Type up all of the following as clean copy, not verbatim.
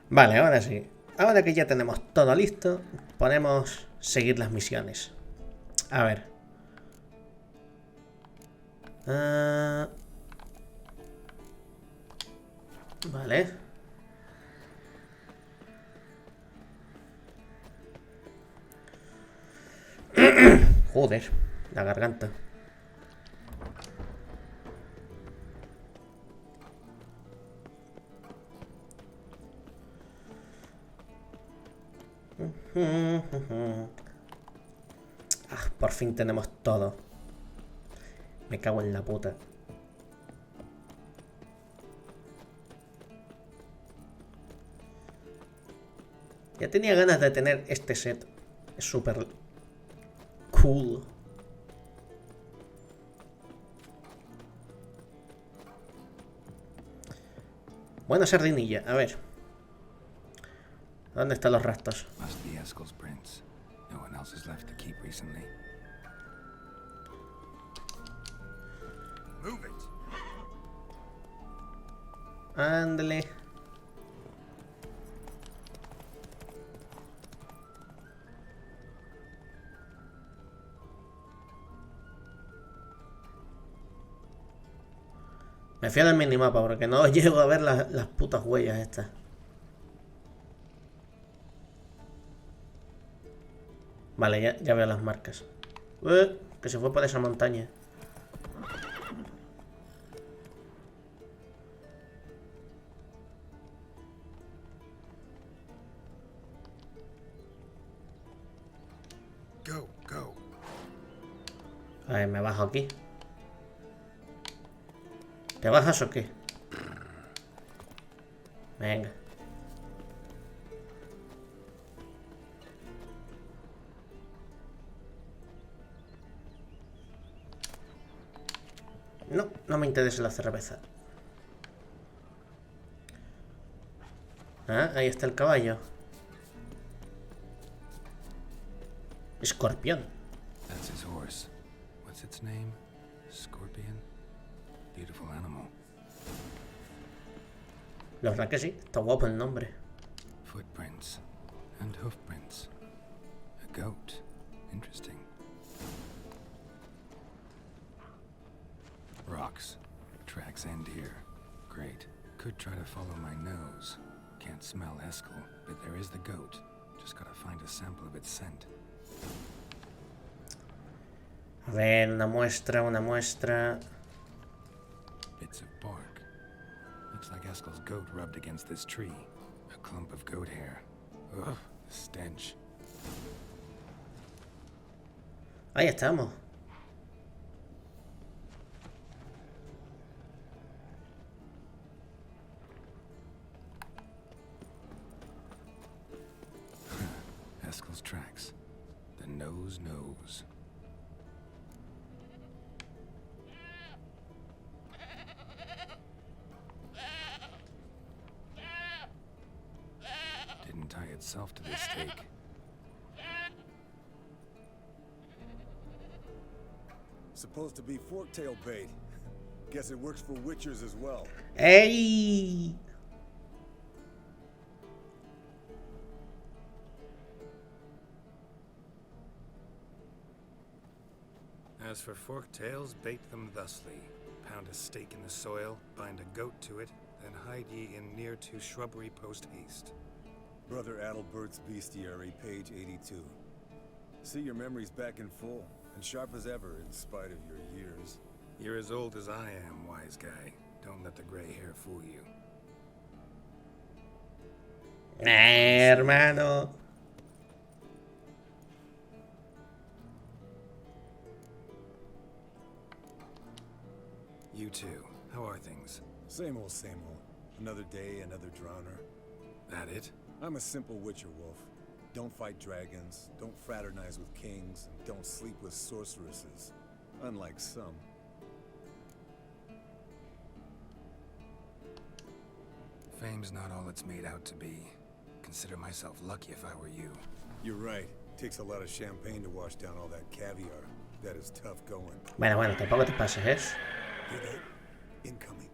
Vale, ahora sí. Ahora que ya tenemos todo listo, podemos seguir las misiones. A ver. Vale. Joder, la garganta. Ah, por fin tenemos todo. Me cago en la puta. Ya tenía ganas de tener este set. Es súper cool. Buena sardinilla, a ver. ¿Dónde están los rastros? Must be Eskel's prints. No one else has left the keep recently. Move it. Ándale. Me fío del minimapa porque no llego a ver las putas huellas estas. Vale, ya veo las marcas. Que se fue por esa montaña. Go, go. A ver, me bajo aquí. ¿Te bajas o qué? Venga. No, no me interesa la cerveza. Ah, ahí está el caballo. Escorpión. That's his horse. What's its name? Scorpion? Beautiful animal. La verdad que sí, está guapo el nombre. Footprints and hoofprints. A goat. Interesting. Rocks. Tracks end here. Great. Could try to follow my nose. Can't smell Eskel, but there is the goat. Just gotta find a sample of its scent. A ver, una muestra, una muestra. Bits of bark. Looks like Eskel's goat rubbed against this tree. A clump of goat hair. Ugh, the stench. Ahí estamos. Eskel's tracks. The nose knows. Didn't tie itself to this stake. Supposed to be forktail bait. Guess it works for witchers as well. ¡Ey! As for forked tails, bait them thusly. Pound a stake in the soil, bind a goat to it, then hide ye in near to shrubbery post haste. Brother Adalbert's Bestiary, page 82. See, your memory's back in full, and sharp as ever in spite of your years. You're as old as I am, wise guy. Don't let the gray hair fool you. Hermano. You too. How are things? Same old, same old. Another day, another drowner. That it? I'm a simple witcher wolf. Don't fight dragons, don't fraternize with kings, and don't sleep with sorceresses. Unlike some. Fame's not all it's made out to be. Consider myself lucky if I were you. You're right. Takes a lot of champagne to wash down all that caviar. That is tough going. Bueno, tampoco te pases, ¿eh? Hear that? Incoming.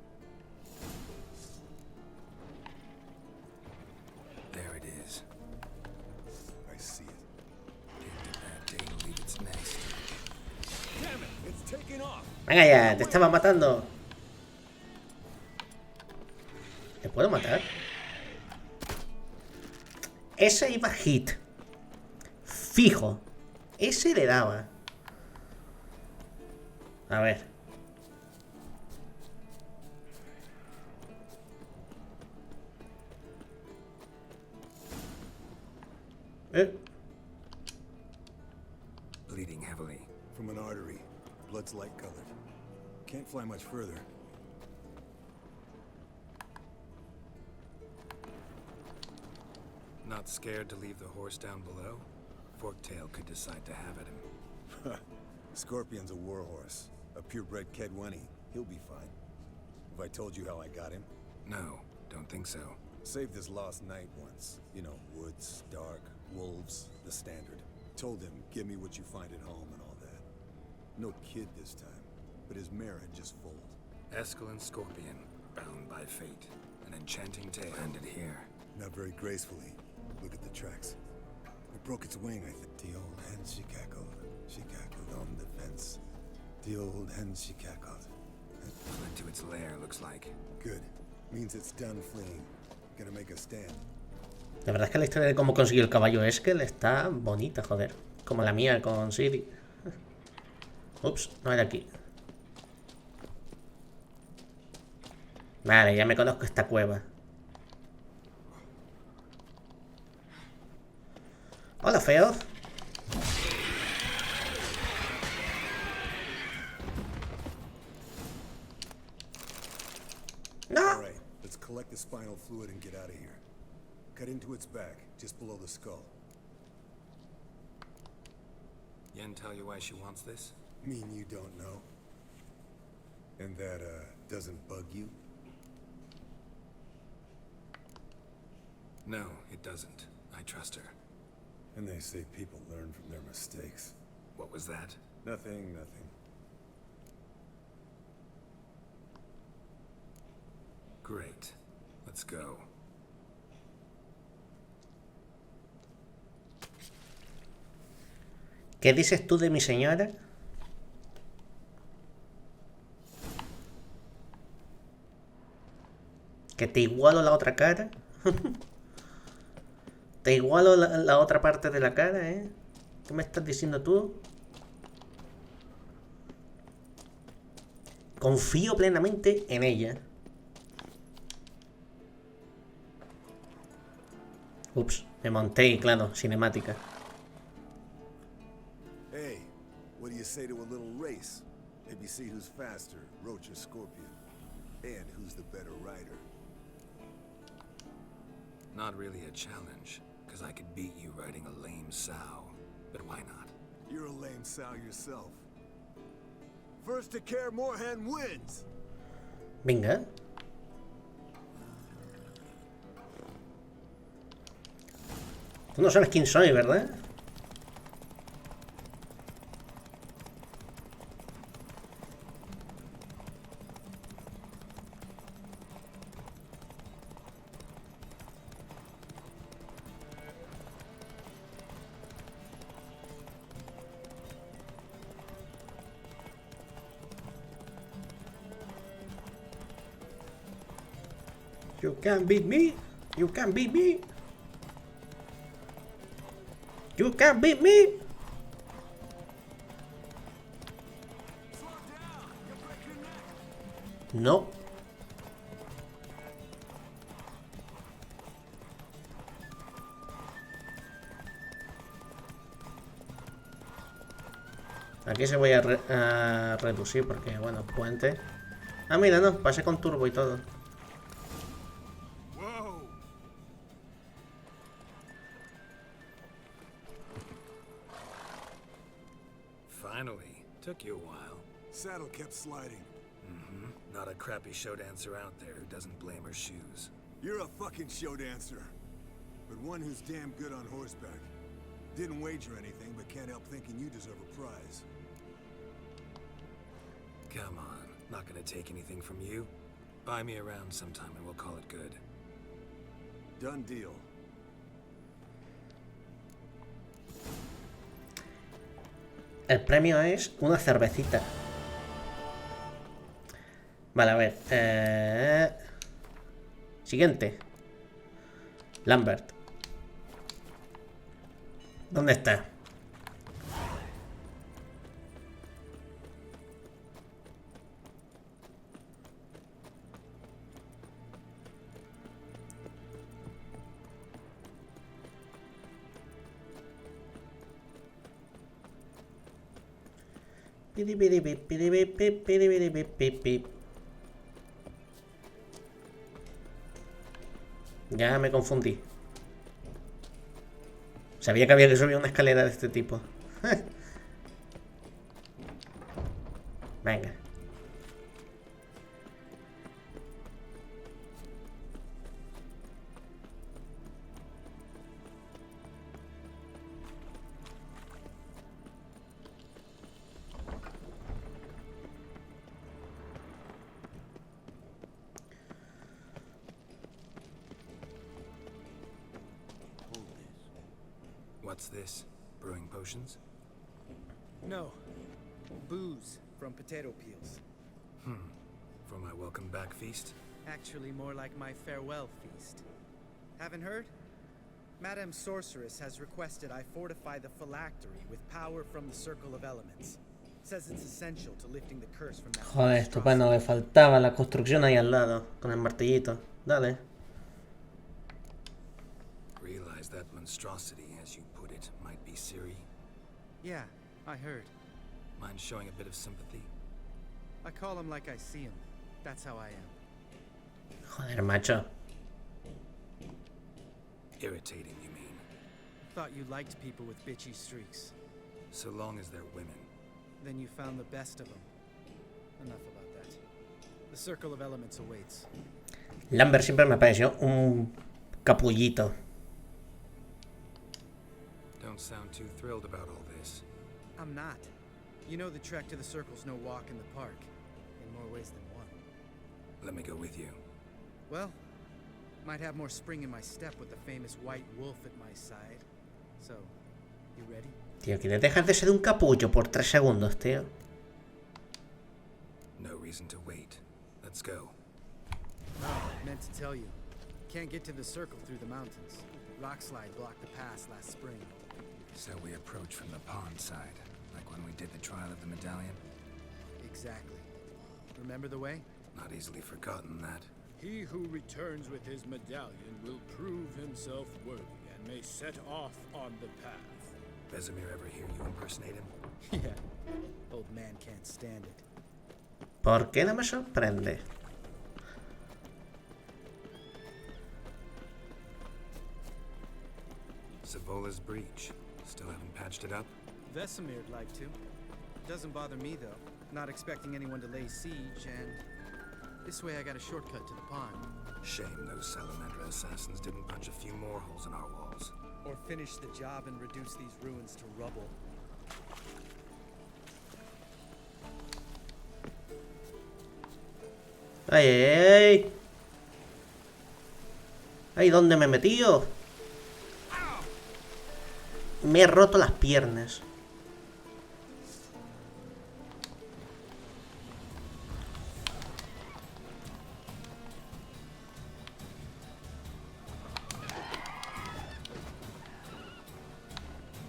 Venga ya, te estaba matando. ¿Le puedo matar? Ese iba hit. Fijo. Ese le daba. A ver. Bleeding heavily. From an artery. Blood's light colored. Can't fly much further. Not scared to leave the horse down below? Forktail could decide to have at him. Scorpion's a warhorse. A purebred Kedwenny. He'll be fine. Have I told you how I got him? No, don't think so. Saved his lost knight once. You know, woods, dark, wolves, the standard. Told him, give me what you find at home and all that. No kid this time, but his mare had just foaled. Eskel and Scorpion, bound by fate. An enchanting tale ended here. Not very gracefully. Look at the tracks. It broke its wing, I think. The old hen, she cackled. She cackled on the fence. The old hen, she cackled. Fled to its lair, looks like. Good. Means it's done fleeing. Gonna make a stand. La verdad es que la historia de cómo consiguió el caballo Eskel está bonita, joder. Como la mía con Siri. Ups, no era aquí. Vale, ya me conozco esta cueva. Hola, feo. No. All right, let's collect the spinal fluid and get out of here. Cut into its back, just below the skull. Yen tell you why she wants this? Mean you don't know? And that, doesn't bug you? No, it doesn't. I trust her. And they say people learn from their mistakes. What was that? Nothing, nothing. Great. Let's go. ¿Qué dices tú de mi señora? ¿Que te igualo la otra cara? ¿Te igualo la otra parte de la cara, eh? ¿Qué me estás diciendo tú? Confío plenamente en ella. Ups, me monté y claro, cinemática. Hey, what do you say to a little race? Maybe see who's faster, Roach or Scorpion. And who's the better rider. Not really a challenge, because I could beat you riding a lame sow. But why not? You're a lame sow yourself. First to care Moorhen wins! Venga. Tú no sabes quién soy, ¿verdad? You can't beat me. You can't beat me. You can't beat me. No. Aquí se voy a reducir porque, bueno, puente. Ah, mira, no, pasé con turbo y todo. Finally. Took you a while. Saddle kept sliding. Not a crappy show dancer out there who doesn't blame her shoes. You're a fucking show dancer. But one who's damn good on horseback. Didn't wager anything, but can't help thinking you deserve a prize. Come on. Not gonna take anything from you. Buy me around sometime and we'll call it good. Done deal. El premio es una cervecita. Vale, a ver. Siguiente. Lambert. ¿Dónde está? Ya me confundí. Sabía que había que subir una escalera de este tipo. Venga. What's this? Brewing potions? No. Booze from potato peels. For my welcome back feast? Actually, more like my farewell feast. Haven't heard? Madame Sorceress has requested I fortify the phylactery with power from the Circle of Elements. Says it's essential to lifting the curse from that. Joder, estupendo. Me faltaba la construcción ahí al lado. Con el martillito. Dale. Realize that monstrosity, as you put it, might be Ciri. Yeah, I heard. Mind showing a bit of sympathy? I call him like I see him. That's how I am. Joder, macho. Irritating, you mean? Thought you liked people with bitchy streaks. So long as they're women. Then you found the best of them. Enough about that. The Circle of Elements awaits. Lambert siempre me pareció un capullito. Don't sound too thrilled about all this. I'm not. You know the trek to the Circle's no walk in the park. In more ways than one. Let me go with you. Well, might have more spring in my step with the famous white wolf at my side. So, you ready? Tío, ¿quieres dejar de ser un capullo por 3 segundos, tío? No reason to wait. Let's go. Oh, meant to tell you. Can't get to the Circle through the mountains. Rockslide blocked the pass last spring. So we approach from the pond side, like when we did the trial of the medallion? Exactly. Remember the way? Not easily forgotten, that. He who returns with his medallion will prove himself worthy and may set off on the path. Vesemir ever hear you impersonate him? Yeah. Old man can't stand it. ¿Por qué no me sorprende? Savola's breach. Still haven't patched it up? Vesemir'd like to. Doesn't bother me though. Not expecting anyone to lay siege, and this way I got a shortcut to the pond. Shame those Salamander assassins didn't punch a few more holes in our walls. Or finish the job and reduce these ruins to rubble. ¡Ay, ay, ay! ¡Ay, dónde me he metido! Me he roto las piernas.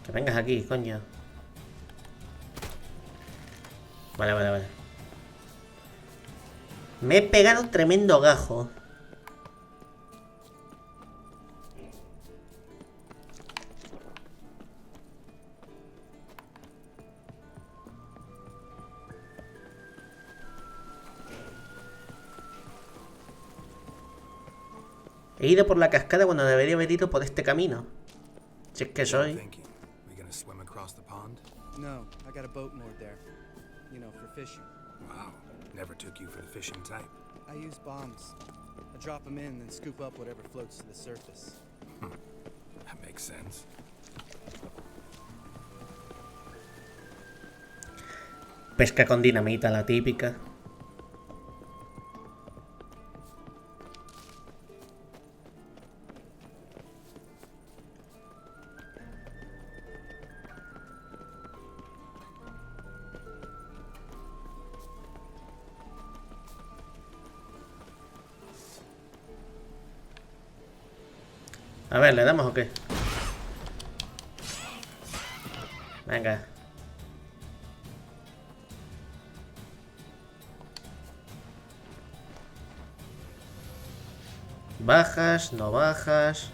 Que vengas aquí, coño. Vale, vale, vale. Me he pegado un tremendo gajo. He ido por la cascada cuando debería haber ido por este camino. Si es que soy. Thinking. We gonna swim across the pond? No, I got a boat moored there. You know, for fishing. Wow. Never took you for the fishing type. I use bombs. I drop them in, then scoop up whatever floats to the surface. That makes sense. Pesca con dinamita, la típica. A ver, ¿le damos o qué? Venga. Bajas, no bajas.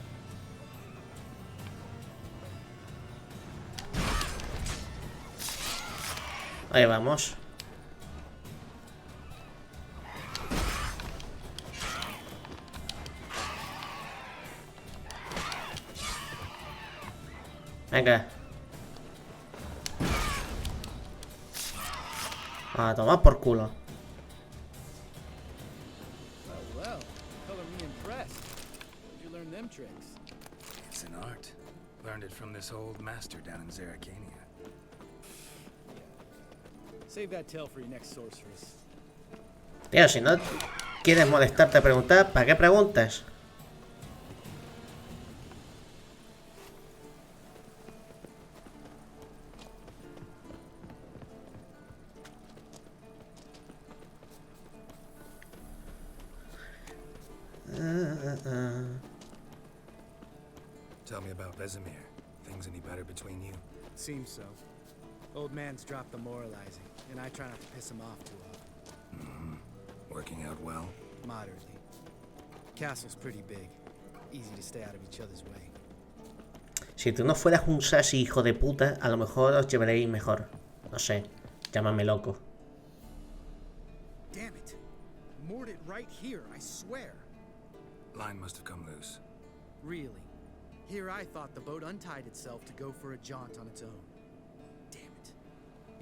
Ahí vamos. Venga. A tomar por culo. Well, color me impressed. Where'd you learn them tricks? It's an art. Learned it from this old master down in Zeracania. Save that tale for your next sorceress. Tío, si no quieres molestarte a preguntar, ¿para qué preguntas? Tell me about Vesemir. Things any better between you? Seems so. Old man's dropped the moralizing, and I try not to piss him off too often. Working out well? Moderately. Castle's pretty big. Easy to stay out of each other's way. Si tú no fueras un sassy hijo de puta, a lo mejor os llevaréis mejor. No sé, llámame loco. Damn it. Moored it right here, I swear. Line must have come loose. Really? Here I thought the boat untied itself to go for a jaunt on its own. Damn it.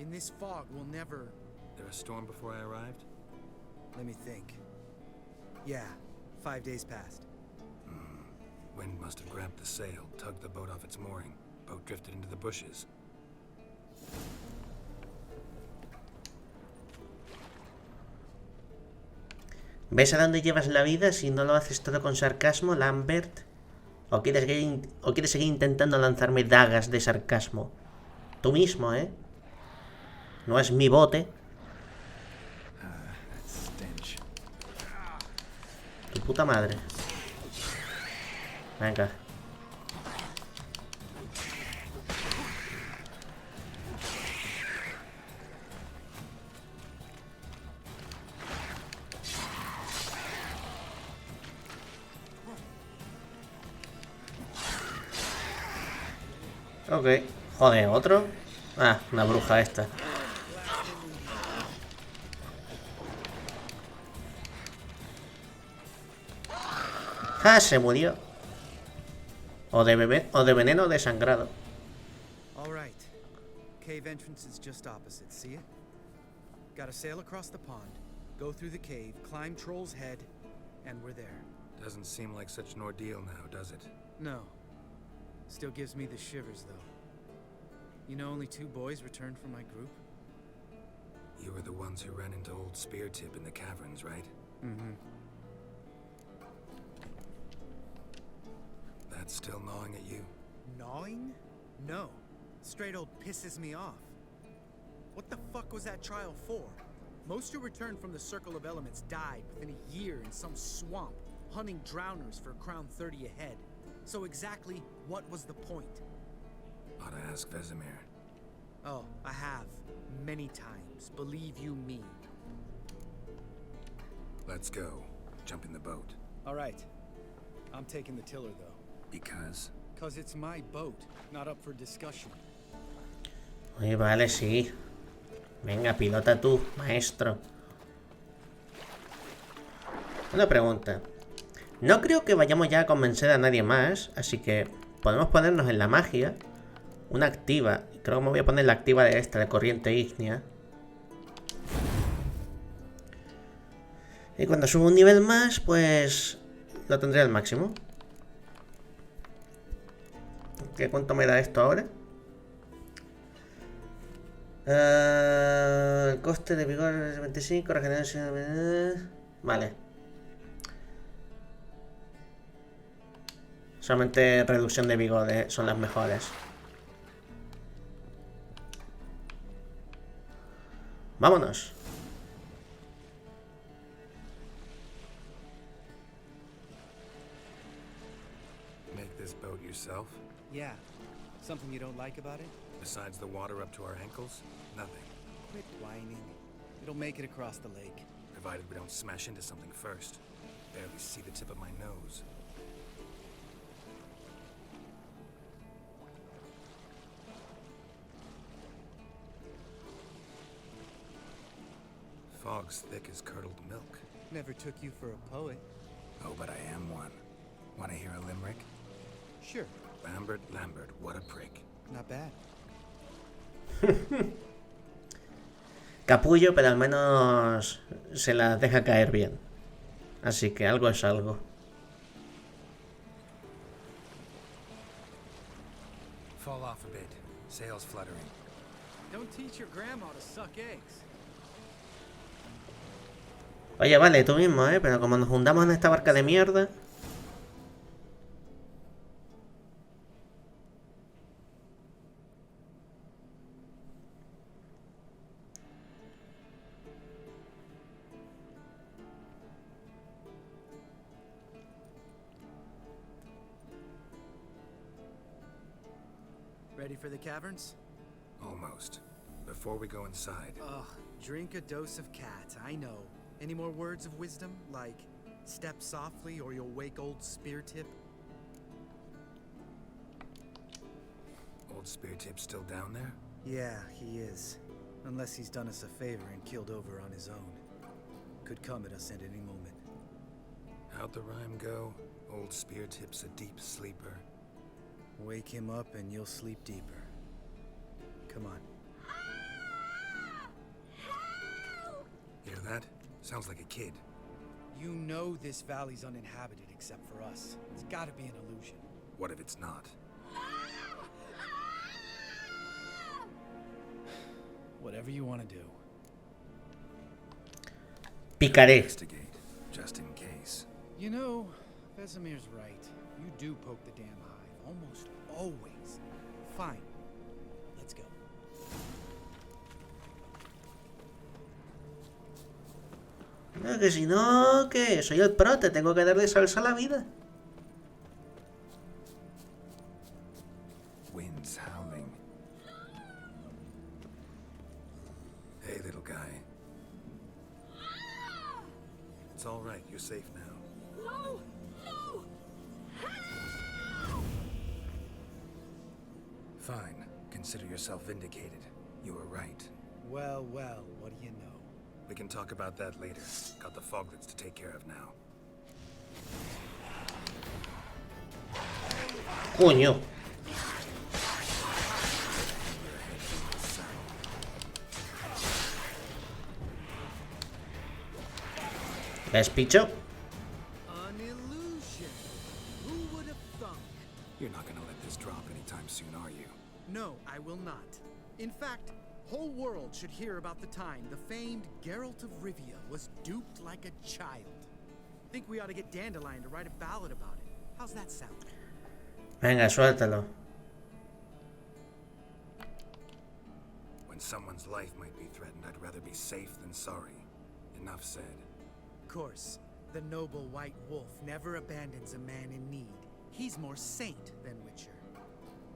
In this fog, we'll never... There a storm before I arrived? Let me think. Yeah, 5 days passed. Wind must have grabbed the sail, tugged the boat off its mooring. Boat drifted into the bushes. ¿Ves a dónde llevas la vida si no lo haces todo con sarcasmo, Lambert? ¿O quieres seguir intentando lanzarme dagas de sarcasmo? Tú mismo, ¿eh? No es mi bote. That stench. Tu puta madre. Venga. Ok. Joder, ¿otro? Ah, una bruja esta. ¡Ah! Se murió. O de veneno o de sangrado. All right. Cave entrance is just opposite, see it? Gotta sail across the pond, go through the cave, climb Troll's Head, and we're there. Doesn't seem like such an ordeal now, does it? No. Still gives me the shivers, though. You know only 2 boys returned from my group? You were the ones who ran into old Spear Tip in the caverns, right? Mm-hmm. That's still gnawing at you? Gnawing? No. Straight old pisses me off. What the fuck was that trial for? Most who returned from the Circle of Elements died within a year in some swamp, hunting drowners for crown 30 a head. So exactly what was the point? Ought to ask Vesemir. Oh, I have. Many times. Believe you me. Let's go. Jump in the boat. All right. I'm taking the tiller, though. Because? 'Cause it's my boat, not up for discussion. Oye, vale, sí. Venga, pilota tú, maestro. Una pregunta. No creo que vayamos ya a convencer a nadie más, así que podemos ponernos en la magia. Una activa. Creo que me voy a poner la activa de esta, de corriente ígnea. Y cuando suba un nivel más, pues lo tendré al máximo. ¿Qué cuánto me da esto ahora? El coste de vigor es 25, regeneración... Vale. Solamente reducción de vigor son las mejores. Vámonos. this boat yourself? Yeah. Something you don't like about it? Besides the water up to our ankles? Nothing. Quit whining. It'll make it across the lake. Provided we don't smash into something first. Barely see the tip of my nose. Fog's thick as curdled milk. Never took you for a poet. Oh, but I am one. Want to hear a limerick? Sure. Lambert, Lambert, what a prick. Not bad. Capullo, pero al menos se la deja caer bien. Así que algo es algo. Fall off a bit. Sails fluttering. Don't teach your grandma to suck eggs. Oye, vale, tú mismo, pero como nos hundamos en esta barca de mierda... Ready for the caverns? Almost. Before we go inside, Ugh, drink a dose of cat, I know. Any more words of wisdom, like step softly or you'll wake old Spear Tip? old Spear Tip still down there? Yeah, he is. Unless he's done us a favor and killed over on his own. Could come at us at any moment. How'd the rhyme go? Old Spear Tip's a deep sleeper. Wake him up and you'll sleep deeper. Come on. Hear that? Sounds like a kid. You know this valley's uninhabited except for us. It's gotta be an illusion. What if it's not? Whatever you want to do. Picaré. Investigate, just in case. You know, Vesemir's right. You do poke the damn hive. Almost always. Fine. Let's go. No, que si no, que soy el prote, tengo que darle salsa a la vida. Wind's howling. Hey, little guy. It's all right. You're safe now. No! No! Fine. Consider yourself vindicated. You were right. Well, well, what do you know? We can talk about that later. Got the foglets to take care of now. Coño. ¿Ves, picho? An illusion. Who would have thunk? You're not gonna let this drop anytime soon, are you? No, I will not. In fact, whole world should hear about the time the famed Geralt of Rivia was duped like a child. Think we ought to get Dandelion to write a ballad about it. How's that sound? Venga, suéltalo. When someone's life might be threatened, I'd rather be safe than sorry. Enough said. Of course, the noble white wolf never abandons a man in need. He's more saint than Witcher.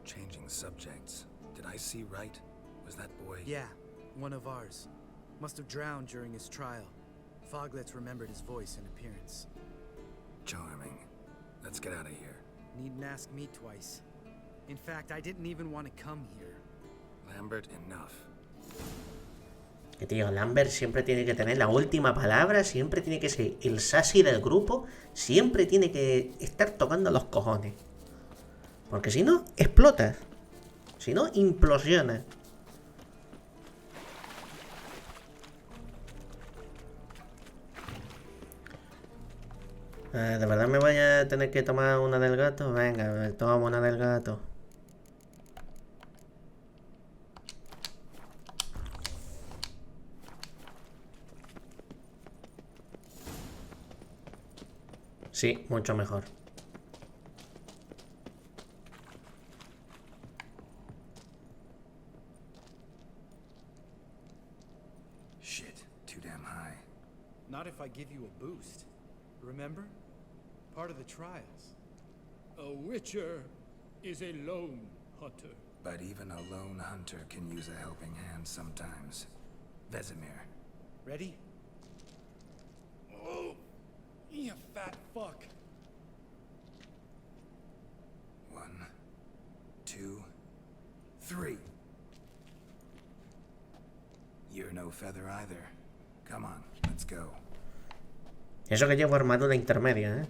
Changing subjects. Did I see right? Was that boy? Yeah, one of ours. Must have drowned during his trial. Foglets remembered his voice and appearance. Charming. Let's get out of here. Needn't ask me twice. In fact, I didn't even want to come here. Lambert, enough. Que tío, Lambert siempre tiene que tener la última palabra, siempre tiene que ser el sassy del grupo, siempre tiene que estar tocando los cojones. Porque si no, explotas. Si no, implosionas. ¿De verdad me voy a tener que tomar una del gato? Venga, me tomo una del gato. Sí, mucho mejor. Shit, too damn high. Not if I give you a boost. Remember? Part of the trials. A witcher is a lone hunter. But even a lone hunter can use a helping hand sometimes. Vesemir. Ready? Oh, you fat fuck. 1, 2, 3. You're no feather either. Come on, let's go. Eso que llevo armadura intermedia, ¿eh?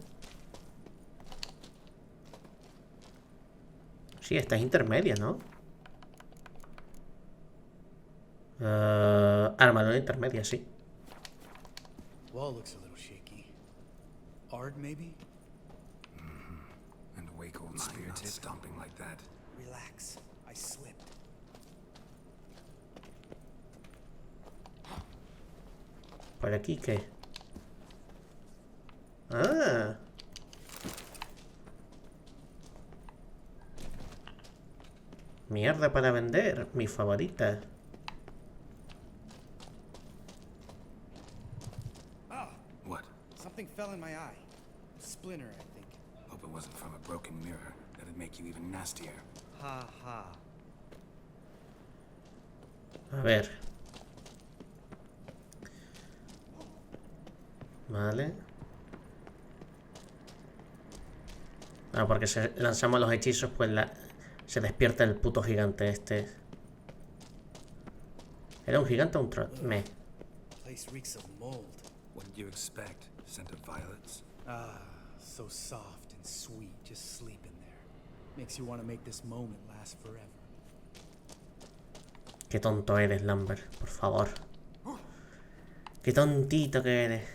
Sí, esta es intermedia, ¿no? Armadura intermedia, sí. Wall looks a little shaky. Hard, maybe? And wake old spear tip stomping like that. Relax. I slipped. ¿Por aquí qué? Ah. Mierda para vender. Mi favorita. Ah, What? something fell in my eye. Splinter, I think. Hope it wasn't from a broken mirror. That'd make you even nastier. Ha ha. A ver. Vale. Ah, porque si lanzamos los hechizos, pues se despierta el puto gigante este. ¿Era un gigante o un troll? Me. Place reeks of mold. What did you expect? Scent of violets? Ah, so soft and sweet, just sleeping there. Makes you want to make this moment last forever. Qué tonto eres, Lambert, por favor. Qué tontito que eres.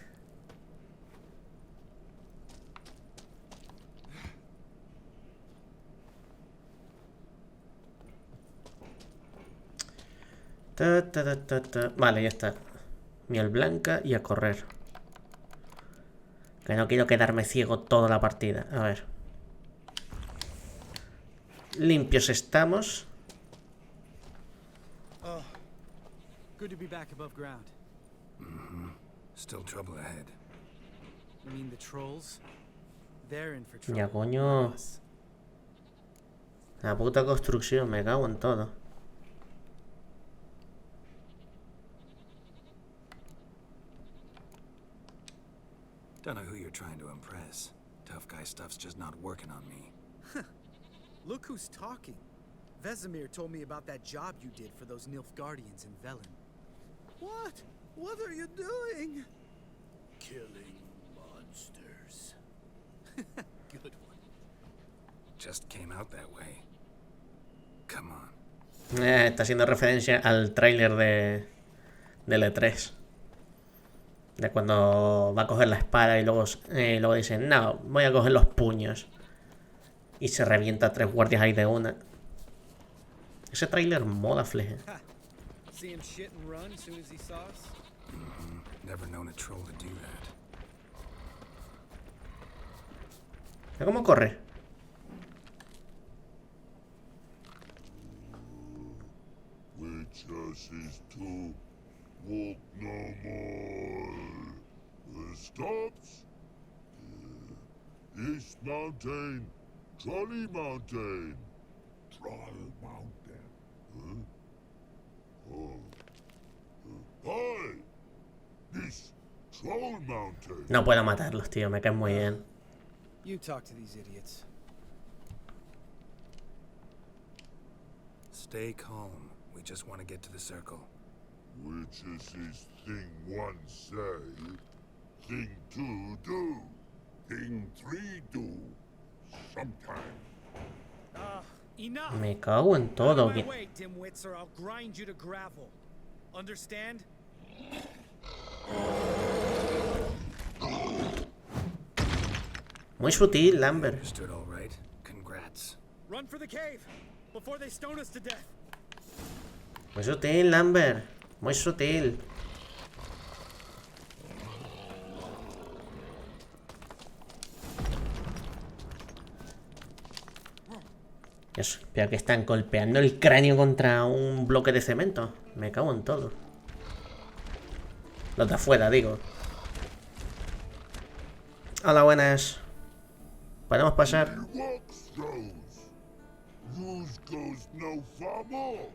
Vale, ya está. Miel blanca y a correr. Que no quiero quedarme ciego toda la partida. A ver. Limpios estamos. Oh, good to be back above ground. Still trouble ahead. I mean, the trolls? They're in for trouble. Ya, coño. Us. La puta construcción, me cago en todo. Don't know who you're trying to impress. Tough guy stuff's just not working on me. Look who's talking. Vesemir told me about that job you did for those Nilfgaardians in Velen. What? What are you doing? Killing monsters. Good one. Just came out that way. Come on. Está haciendo referencia al tráiler del E3. De cuando va a coger la espada y luego dicen, no, voy a coger los puños. Y se revienta a 3 guardias ahí de una. Ese tráiler mola, fleje. Ha. See him shit and run as soon as he saw us? Never known a troll to do that. Mira cómo corre. Witches is to walk no more. Stops. East Mountain, Trolley Mountain. Troll Mountain. Hi. This Troll Mountain. No puedo matarlos, tío, me caen muy bien. You talk to these idiots. Stay calm. We just want to get to the circle. Witches is thing 1 say, thing 2 do, thing 3 do. Sometime. Ah, enough! Me cago en todo. Out of my way, dimwits, or I'll grind you to gravel. Understand? Muy sutil, Lambert. Understood all right. Congrats. Run for the cave before they stone us to death. Muy sutil, Lambert. Muy sutil. Eso, pero que están golpeando el cráneo contra un bloque de cemento. Me cago en todo. Los de afuera, digo. Hola, buenas. Podemos pasar. Rocks those. Use goes no far more.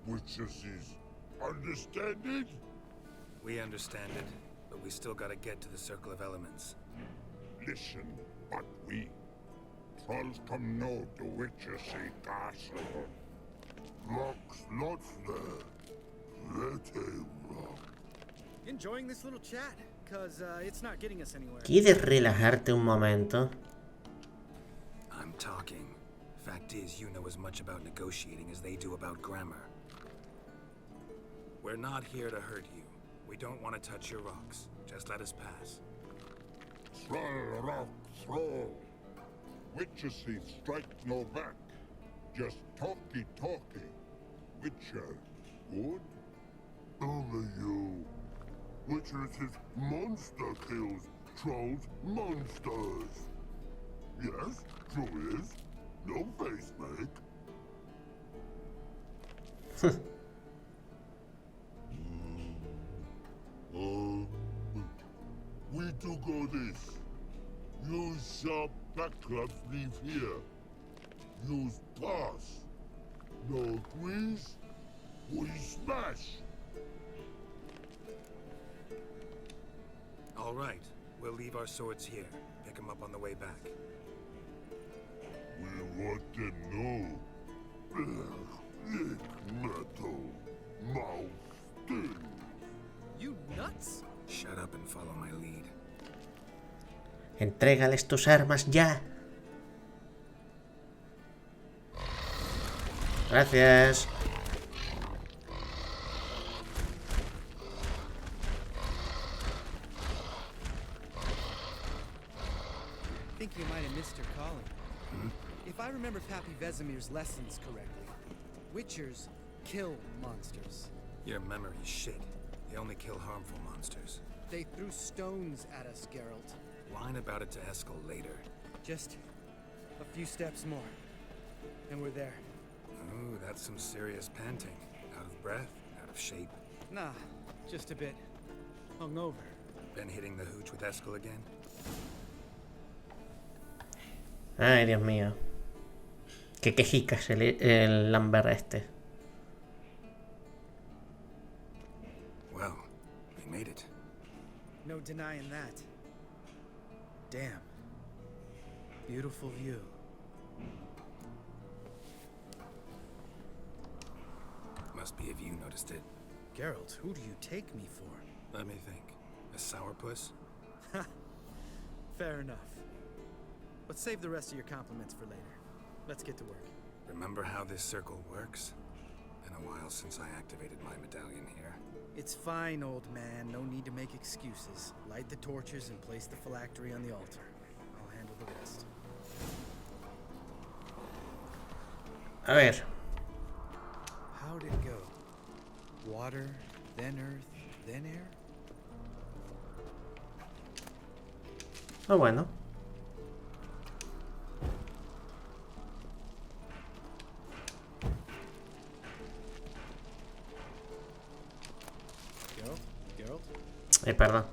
Witches is understand it? We understand it, but we still gotta get to the Circle of Elements. Listen, but we trolls come no to witches see castle. Rocks lots there. Pretty rock. Enjoying this little chat, cause it's not getting us anywhere. ¿Quieres relajarte un momento? I'm talking. Fact is, you know as much about negotiating as they do about grammar. We're not here to hurt you. We don't want to touch your rocks. Just let us pass. Troll rock troll. Witches see strike no back. Just talky. Witcher, good? Only you. Witches is monster kills. Trolls monsters. Yes, true is. No face make. We do go this. Use sharp back clubs leave here. Use pass. No grease. We smash. All right. We'll leave our swords here. Pick them up on the way back. We want them know. Lick metal. Mouth sting. You nuts? Shut up and follow my lead. Entrégales tus armas ya. Gracias. I think you might have missed your calling. If I remember Pappy Vesemir's lessons correctly, Witchers kill monsters. Your memory's shit. They only kill harmful monsters. They threw stones at us, Geralt. Whine about it to Eskel later. Just a few steps more, and we're there. Ooh, that's some serious panting. Out of breath, out of shape. Nah, just a bit hungover. Been hitting the hooch with Eskel again? Ay, Dios mío. Qué quejicas el Lambert este. Well, we made it. No denying that. Damn. Beautiful view. Must be if you noticed it. Geralt, who do you take me for? Let me think. A sourpuss? Fair enough. Let's save the rest of your compliments for later. Let's get to work. Remember how this circle works? Been a while since I activated my medallion here. It's fine, old man. No need to make excuses. Light the torches and place the phylactery on the altar. I'll handle the rest. A ver. How'd it go? Water, then earth, then air? Oh, bueno. Geralt? Perdón.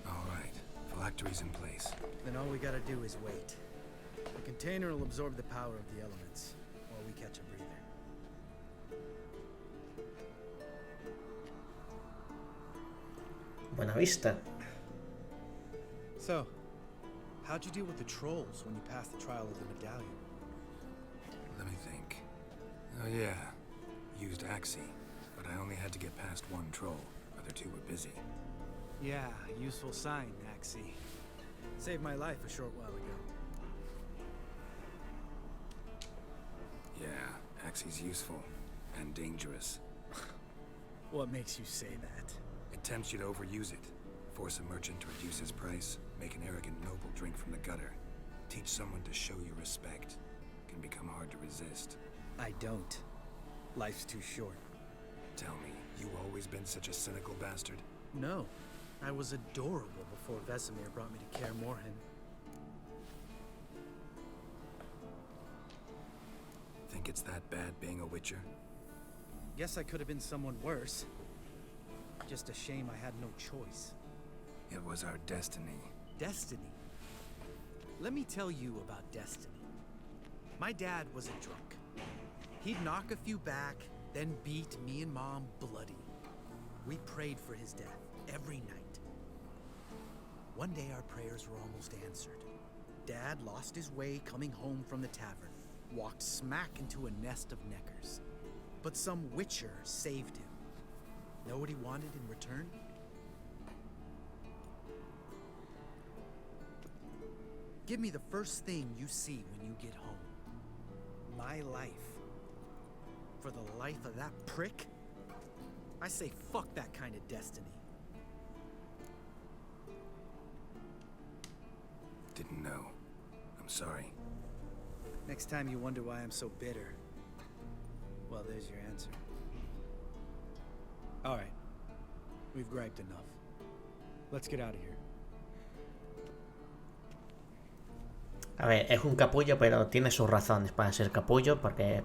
All right. Phylactery's in place. Then all we gotta do is wait. The container will absorb the power of the elements while we catch a breather. Buena vista. So, how'd you deal with the trolls when you passed the trial of the medallion? Let me think. Oh yeah. Used Axie, but I only had to get past one troll. Other two were busy. Yeah, useful sign, Axie. Saved my life a short while ago. Yeah, Axie's useful. And dangerous. What makes you say that? It tempts you to overuse it. Force a merchant to reduce his price. Make an arrogant noble drink from the gutter. Teach someone to show you respect. Can become hard to resist. I don't. Life's too short. Tell me, you always been such a cynical bastard? No. I was adorable before Vesemir brought me to Kaer Morhen. Think it's that bad being a Witcher? Guess I could have been someone worse. Just a shame I had no choice. It was our destiny. Destiny? Let me tell you about destiny. My dad was a drunk. He'd knock a few back, then beat me and Mom bloody. We prayed for his death every night. One day our prayers were almost answered. Dad lost his way coming home from the tavern, walked smack into a nest of neckers. But some Witcher saved him. Know what he wanted in return? Give me the first thing you see when you get home. My life. For the life of that prick? I say fuck that kind of destiny. Didn't know. I'm sorry. Next time you wonder why I'm so bitter, well, there's your answer. All right. We've griped enough. Let's get out of here. A ver, es un capullo, pero tiene sus razones para ser capullo, porque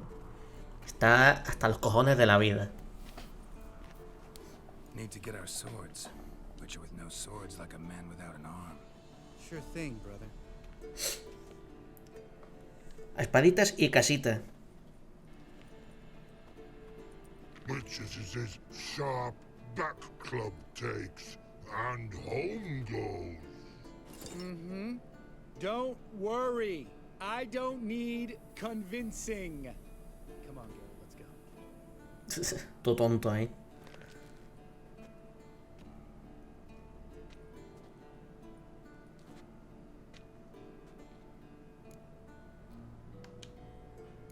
está hasta los cojones de la vida. Need to get our swords. Witcher with no swords like a man without an arm. Sure thing, brother. Espaditas y casita. Witches is his sharp back club takes, and home goes. Mm-hmm. Don't worry. I don't need convincing. Come on, girl, let's go. Tú tonto, ¿eh?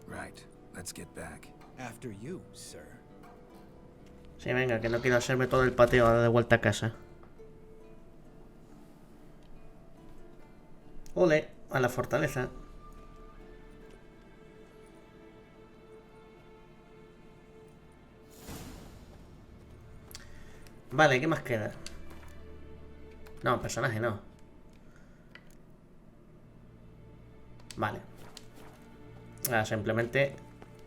Right. Let's get back. After you, sir. Sí, venga, que no quiero hacerme todo el pateo ahora de vuelta a casa. Ole, a la fortaleza. Vale, ¿qué más queda? No, personaje no. Vale. Ahora simplemente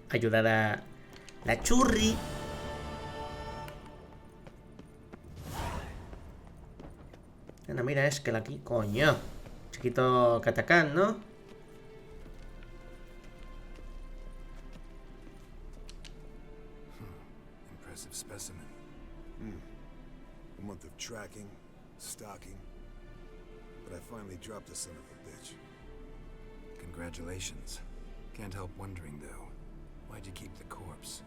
ayudar a la churri. Bueno, mira, es que la aquí, coño. Chiquito Katacán, ¿no? Impressive specimen. A month of tracking, stalking, but I finally dropped the son of a bitch. Congratulations. Can't help wondering, though. Why'd you keep the corpse?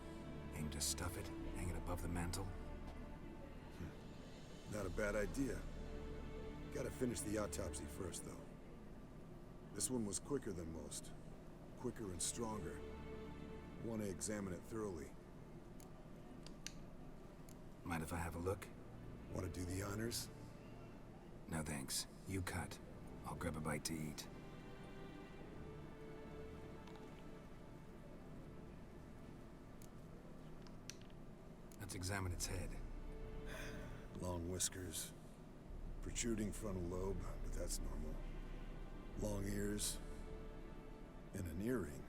Aim to stuff it, hang it above the mantle? Not a bad idea. Gotta finish the autopsy first, though. This one was quicker than most. Quicker and stronger. Want to examine it thoroughly. Mind if I have a look? Want to do the honors? No thanks. You cut. I'll grab a bite to eat. Let's examine its head. Long whiskers. Protruding frontal lobe, but that's normal. Long ears. And an earring.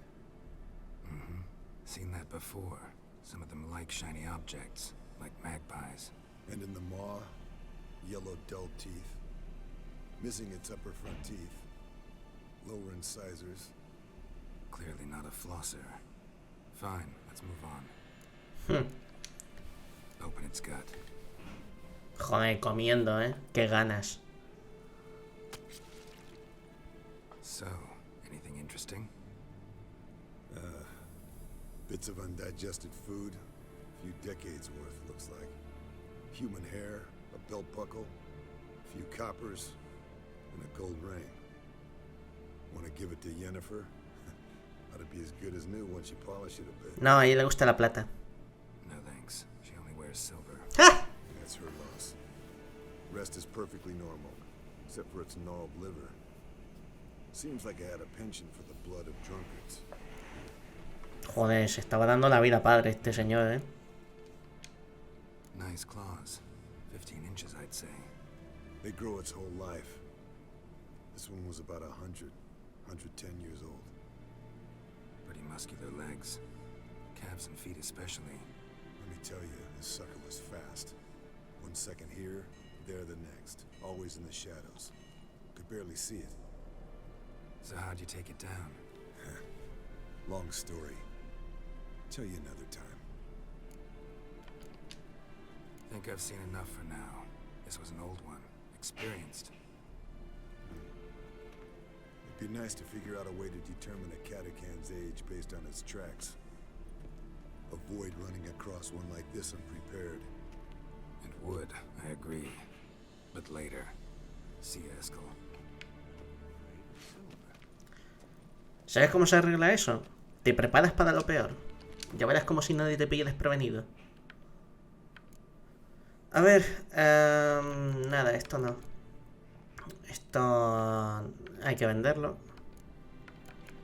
Mm-hmm. Seen that before. Some of them like shiny objects, like magpies. And in the maw, yellow dull teeth. Missing its upper front teeth. Lower incisors. Clearly not a flosser. Fine, let's move on. Open its gut. Joder, comiendo, Qué ganas. So, anything interesting? Bits of undigested food. A few decades worth, looks like. Human hair, a belt buckle, a few coppers, and a gold ring. Want to give it to Yennefer? Ought to be as good as new once you polish it a bit. No, a ella le gusta la plata. No thanks. She only wears silver. ¡Ah! That's her loss. Rest is perfectly normal, except for its gnarled liver. Seems like I had a penchant for the blood of drunkards. Joder, se estaba dando la vida padre este señor, Nice claws. 15 inches, I'd say. They grow its whole life. This one was about 100, 110 years old. Pretty muscular legs. Calves and feet especially. Let me tell you, this sucker was fast. 1 second here, there the next. Always in the shadows. Could barely see it. So how'd you take it down? Long story. Tell you another time. Think I've seen enough for now. This was an old one. Experienced. It'd be nice to figure out a way to determine a catacan's age based on its tracks. Avoid running across one like this unprepared. It would, I agree. But later. See you, Eskel. ¿Sabes cómo se arregla eso? Te preparas para lo peor. Ya verás como si nadie te pille desprevenido. A ver, nada, esto no. Esto hay que venderlo.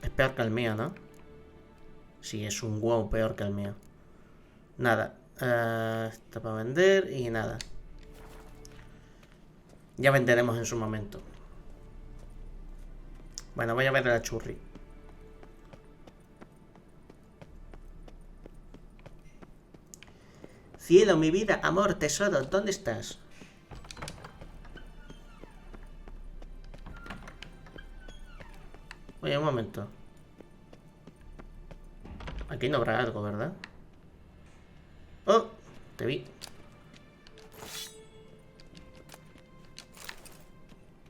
Es peor que el mío, ¿no? Sí, es un huevo peor que el mío. Nada, esto para vender y nada. Ya venderemos en su momento. Bueno, voy a ver a la churri. Cielo, mi vida, amor, tesoro, ¿dónde estás? Oye, un momento. Aquí no habrá algo, ¿verdad? ¡Oh! Te vi.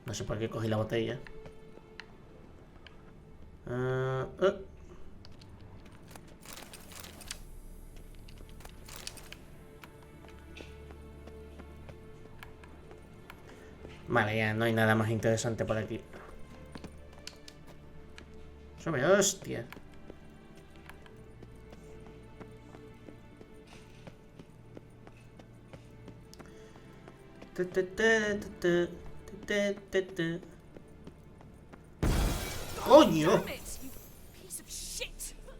No sé por qué cogí la botella. Vale, ya no hay nada más interesante por aquí. Sube, hostia. ¡Coño!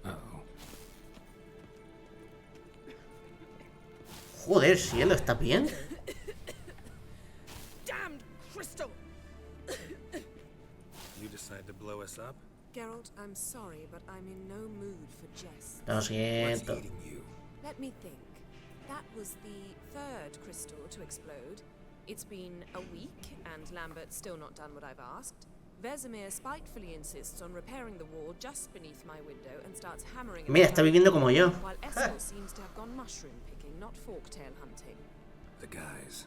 Uh-oh. Joder, cielo, ¿estás bien? Damned crystal! You decide to blow us up? Geralt, I'm sorry, but I'm in no mood for jests. Lo What's siento. eating you? Let me think. That was the third crystal to explode. It's been a week, and Lambert's still not done what I've asked. Vesemir spitefully insists on repairing the wall just beneath my window and starts hammering it Mira, está viviendo como yo. while Eskel seems to have gone mushroom picking, not forktail hunting. The guys.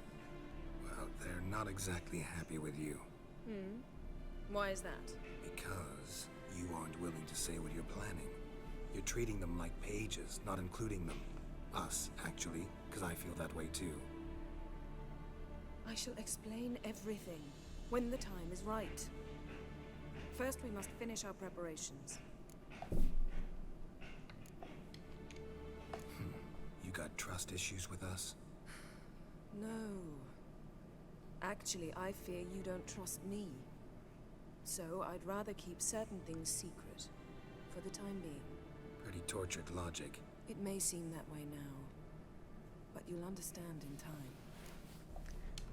Well, they're not exactly happy with you. Why is that? Because you aren't willing to say what you're planning. You're treating them like pages, not including them. Us, actually, because I feel that way too. I shall explain everything when the time is right. First, we must finish our preparations. You got trust issues with us? No. Actually, I fear you don't trust me. So, I'd rather keep certain things secret, for the time being. Pretty tortured logic. It may seem that way now, but you'll understand in time.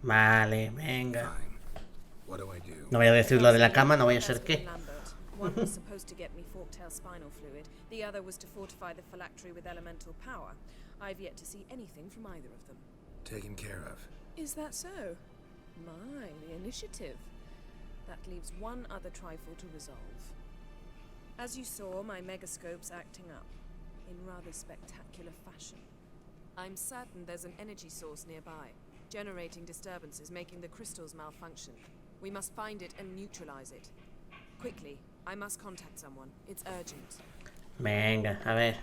Vale, venga. Fine. What do I do? No voy a decir lo de la cama, no vaya a ser First que. with Lambert. One was supposed to get me forktail spinal fluid. The other was to fortify the phylactery with elemental power. I've yet to see anything from either of them. Taken care of. Is that so? My, the initiative. That leaves one other trifle to resolve. As you saw, my megascope's acting up, in rather spectacular fashion. I'm certain there's an energy source nearby, generating disturbances, making the crystals malfunction. We must find it and neutralize it. Quickly, I must contact someone. It's urgent. Venga, a ver.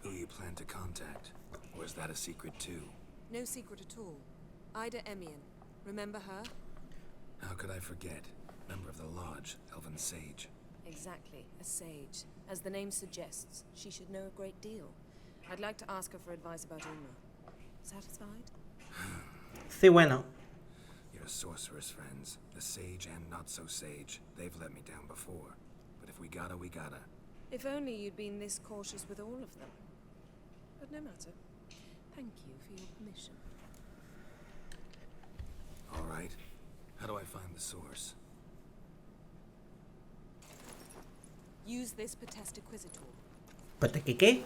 Who you plan to contact? Or is that a secret too? No secret at all. Ida Emian. Remember her? How could I forget? Member of the Lodge, Elven Sage. Exactly, a sage. As the name suggests, she should know a great deal. I'd like to ask her for advice about Uma. Satisfied? Sí, bueno. Your sorceress friends, the sage and not so sage, they've let me down before. But if we gotta, we gotta. If only you'd been this cautious with all of them. But no matter. Thank you for your permission. All right. How do I find the source? Use this Potesta Quisitor. ¿Pero qué?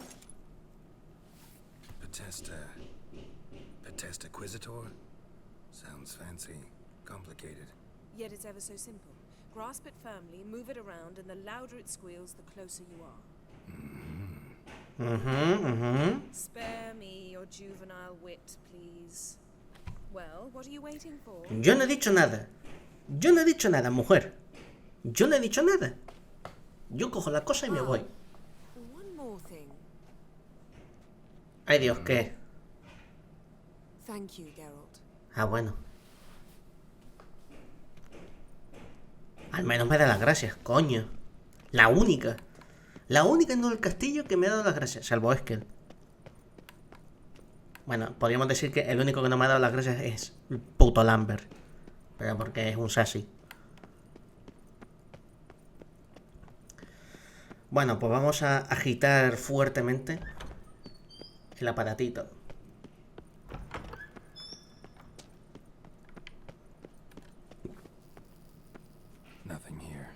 Potesta Quisitor? Sounds fancy. Complicated. Yet it's ever so simple. Grasp it firmly, move it around, and the louder it squeals, the closer you are. Spare me your juvenile wit, please. Well, what are you waiting for? Yo no he dicho nada. Yo no he dicho nada, mujer. Yo no he dicho nada. Yo cojo la cosa y me voy. One more thing. Ay, Dios, ¿qué? Thank you, Geralt. Ah, bueno. Al menos me da las gracias, coño. La única. La única en todo el castillo que me ha dado las gracias, salvo Eskel. Bueno, podríamos decir que el único que no me ha dado las gracias es el puto Lambert. Pero porque es un sassy. Bueno, pues vamos a agitar fuertemente el aparatito. Nothing here.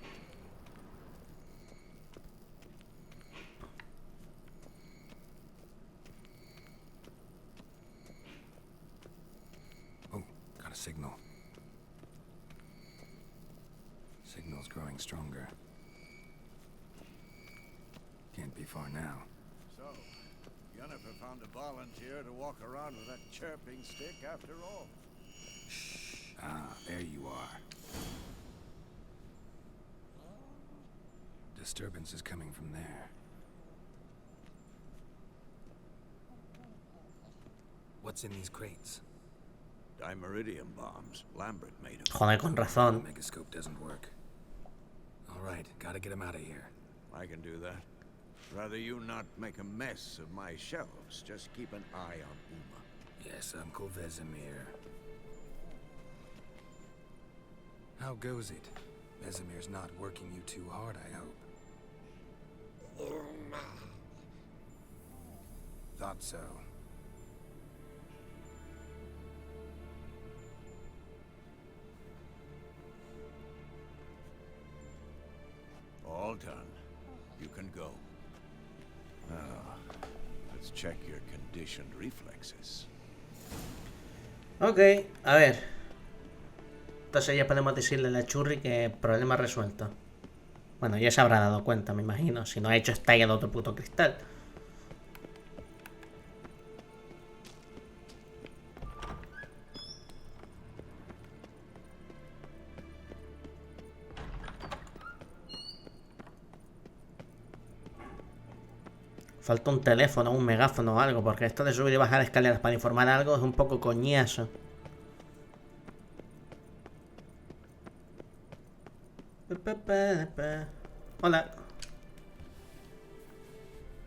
Oh, got a signal. Signal's growing stronger. Can't be far now. So, Yennefer found a volunteer to walk around with that chirping stick after all. Ah, there you are. Disturbance is coming from there. What's in these crates? Dimeridium bombs. Lambert made them. Joder, con razón. Megascope doesn't work. All right, gotta get him out of here. I can do that. Rather you not make a mess of my shelves. Just keep an eye on Uma. Yes, Uncle Vesemir. How goes it? Vesemir's not working you too hard, I hope. Thought so. All done. You can go. Now, let's check your conditioned reflexes. Ok, a ver. Entonces ya podemos decirle a la churri que problema resuelto. Bueno, ya se habrá dado cuenta, me imagino. Si no ha hecho estalla de otro puto cristal. Falta un teléfono, un megáfono o algo, porque esto de subir y bajar escaleras para informar algo es un poco coñazo. Hola.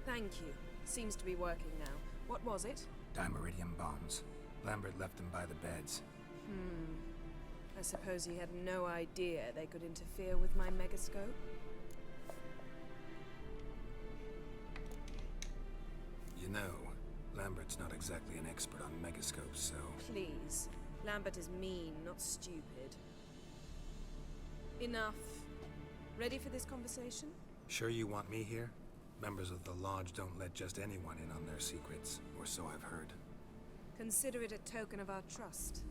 Thank you. Seems to be working now. What was it? Dimeridium bombs. Lambert left them by the beds. I suppose he had no idea they could interfere with my megascope. You know, Lambert's not exactly an expert on megascopes, so... Please. Lambert is mean, not stupid. Enough. Ready for this conversation? Sure you want me here? Members of the Lodge don't let just anyone in on their secrets, or so I've heard. Consider it a token of our trust.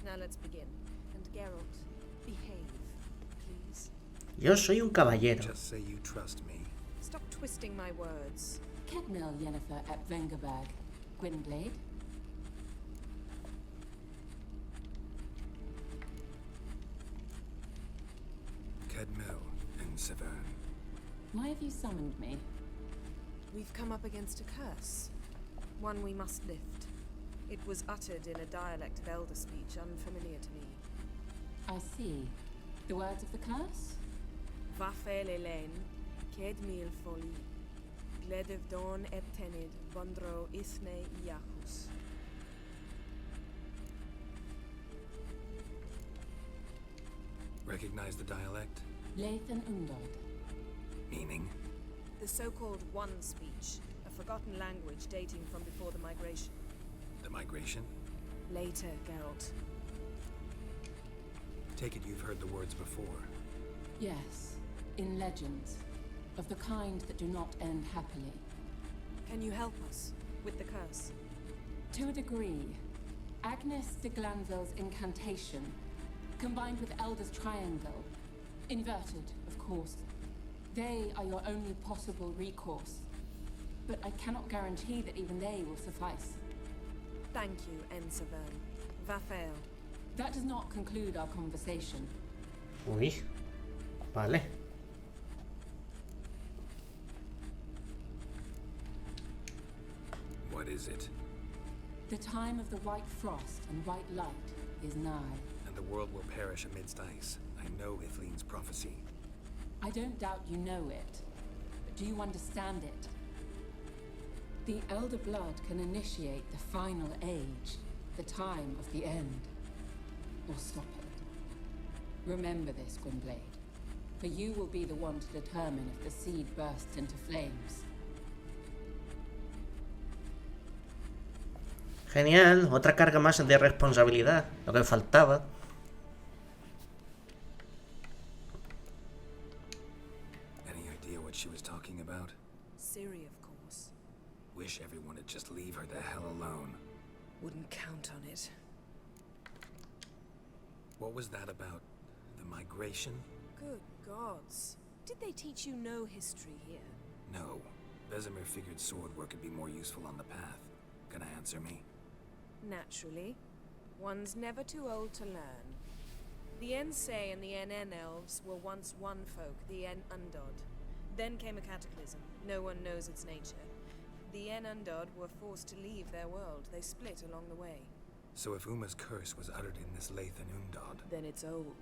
Now let's begin. And Geralt, behave, please. Yo soy un caballero. Just say you trust me. Stop twisting my words. Kedmil Yennefer at Vengerberg. Gwynblade. Kedmil and Severn. Why have you summoned me? We've come up against a curse. One we must lift. It was uttered in a dialect of Elder speech unfamiliar to me. I see. The words of the curse? Vafel Elaine, Kedmil Foli, Gledev Dawn Eptenid, Bondro Isne Iacus. Recognize the dialect? Lathan Undod. Meaning? The so-called One speech, a forgotten language dating from before the migration. The migration? Later, Geralt. Take it you've heard the words before. Yes. In legends. of the kind that do not end happily. Can you help us with the curse? To a degree, Agnes de Glanville's incantation, combined with Elder's triangle, inverted, of course, they are your only possible recourse. But I cannot guarantee that even they will suffice. Thank you, Ensavern. Va fail. That does not conclude our conversation. Uy. Vale. What is it? The time of the white frost and white light is nigh. And the world will perish amidst ice. I know Ithleen's prophecy. I don't doubt you know it, but do you understand it? The Elder Blood can initiate the final age, the time of the end, or stop it. Remember this, Gwynblade, for you will be the one to determine if the seed bursts into flames. Genial, otra carga más de responsabilidad, lo que faltaba. Any idea what she was talking about? Ciri, of course. Wish everyone would just leave her the hell alone. Wouldn't count on it. What was that about? The migration? Good gods. Did they teach you no history here? No. Vesemir figured sword work would be more useful on the path. Gonna answer me? Naturally. One's never too old to learn. The Ensei and the NN elves were once one folk, the En Undod. Then came a cataclysm. No one knows its nature. The En Undod were forced to leave their world. They split along the way. So if Uma's curse was uttered in this Lathe and Undod, Then it's old.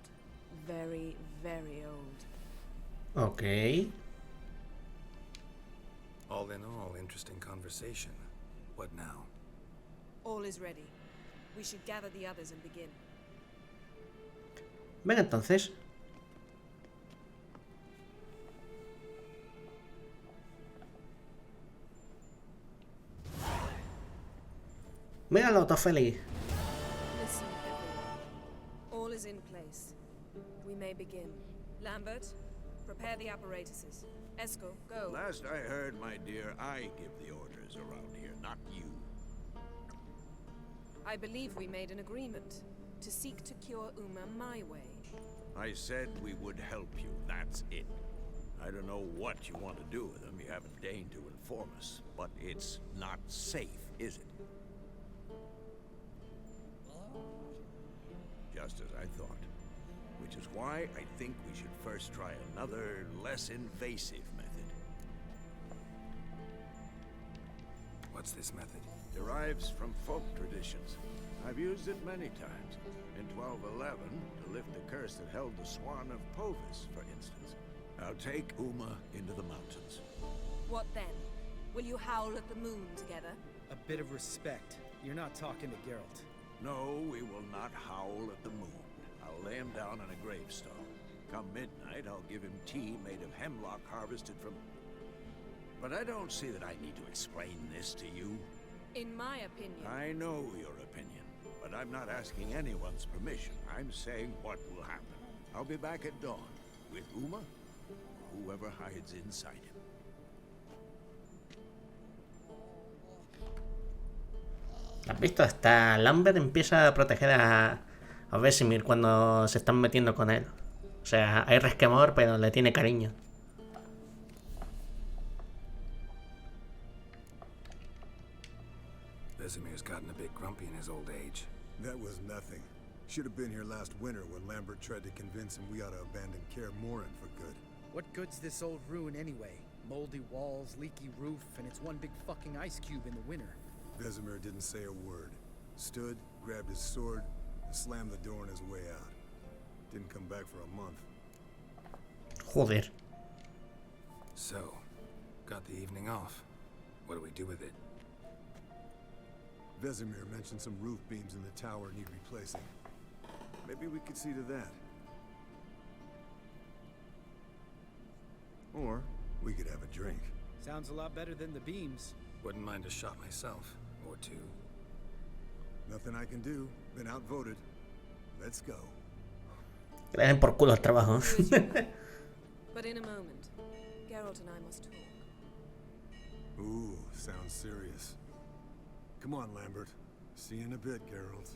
Very, very old. Ok. all in all, interesting conversation. What now? All is ready. We should gather the others and begin. Venga, entonces. Míralo, todo feliz. Listen, everyone. All is in place. We may begin. Lambert, prepare the apparatuses. Eskel, go. Last I heard, my dear, I give the orders around here, not you. I believe we made an agreement to seek to cure Uma my way. I said we would help you, that's it. I don't know what you want to do with them, you haven't deigned to inform us, but it's not safe, is it? Just as I thought. Which is why I think we should first try another, less invasive method. What's this method? Derives from folk traditions. I've used it many times. In 1211, to lift the curse that held the Swan of Povis, for instance. I'll take Uma into the mountains. What then? Will you howl at the moon together? A bit of respect. You're not talking to Geralt. No, we will not howl at the moon. I'll lay him down on a gravestone. Come midnight, I'll give him tea made of hemlock harvested from... But I don't see that I need to explain this to you. In my opinion... I know your opinion, but I'm not asking anyone's permission. I'm saying what will happen. I'll be back at dawn, with Uma, whoever hides inside him. ¿Has visto? Hasta Lambert empieza a proteger a Vesemir cuando se están metiendo con él. O sea, hay resquemor, pero le tiene cariño. Vesemir's gotten a bit grumpy in his old age. That was nothing. Should have been here last winter when Lambert tried to convince him we ought to abandon Kaer Morhen for good. What good's this old ruin anyway? Moldy walls, leaky roof, and it's one big fucking ice cube in the winter. Vesemir didn't say a word. Stood, grabbed his sword, and slammed the door on his way out. Didn't come back for a month. Joder. So, got the evening off. What do we do with it? Vesemir mentioned some roof beams in the tower need replacing. Maybe we could see to that. Or we could have a drink. Sounds a lot better than the beams. Wouldn't mind a shot myself, or two. Nothing I can do. Been outvoted. Let's go. Que le den por culo el trabajo. But in a moment. Geralt and I must talk. Ooh, sounds serious. Come on, Lambert. See you in a bit, Geralt.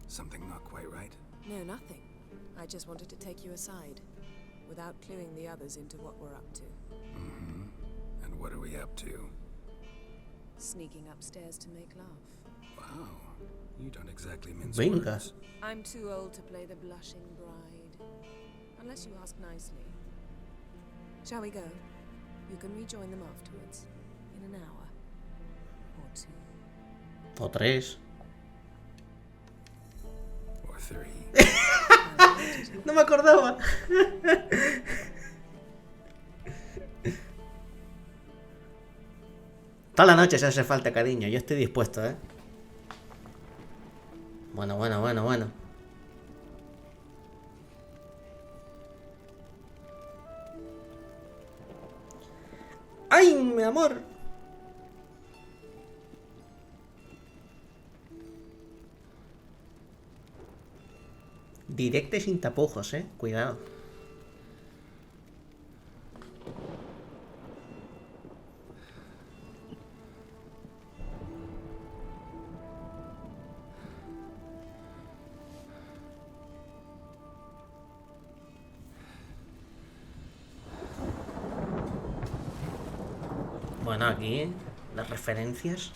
Something not quite right? No, nothing. I just wanted to take you aside, without cluing the others into what we're up to. Mm-hmm. And what are we up to? Sneaking upstairs to make love. Wow. You don't exactly mince Venga. words. I'm too old to play the blushing bride. Unless you ask nicely. Shall we go? You can rejoin them afterwards. In an hour. Or two. O 3. Or 3. No me acordaba. Toda la noche se hace falta, cariño. Yo estoy dispuesto, ¿eh? Bueno. ¡Ay, mi amor! Directo y sin tapujos, cuidado. Bueno, aquí las referencias.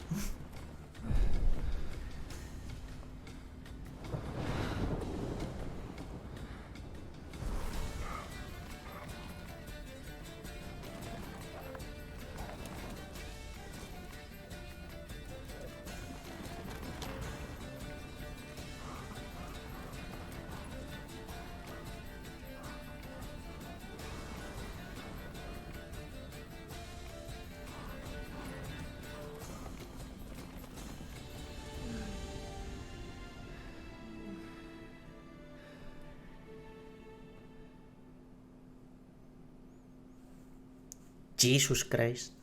Jesus Christ.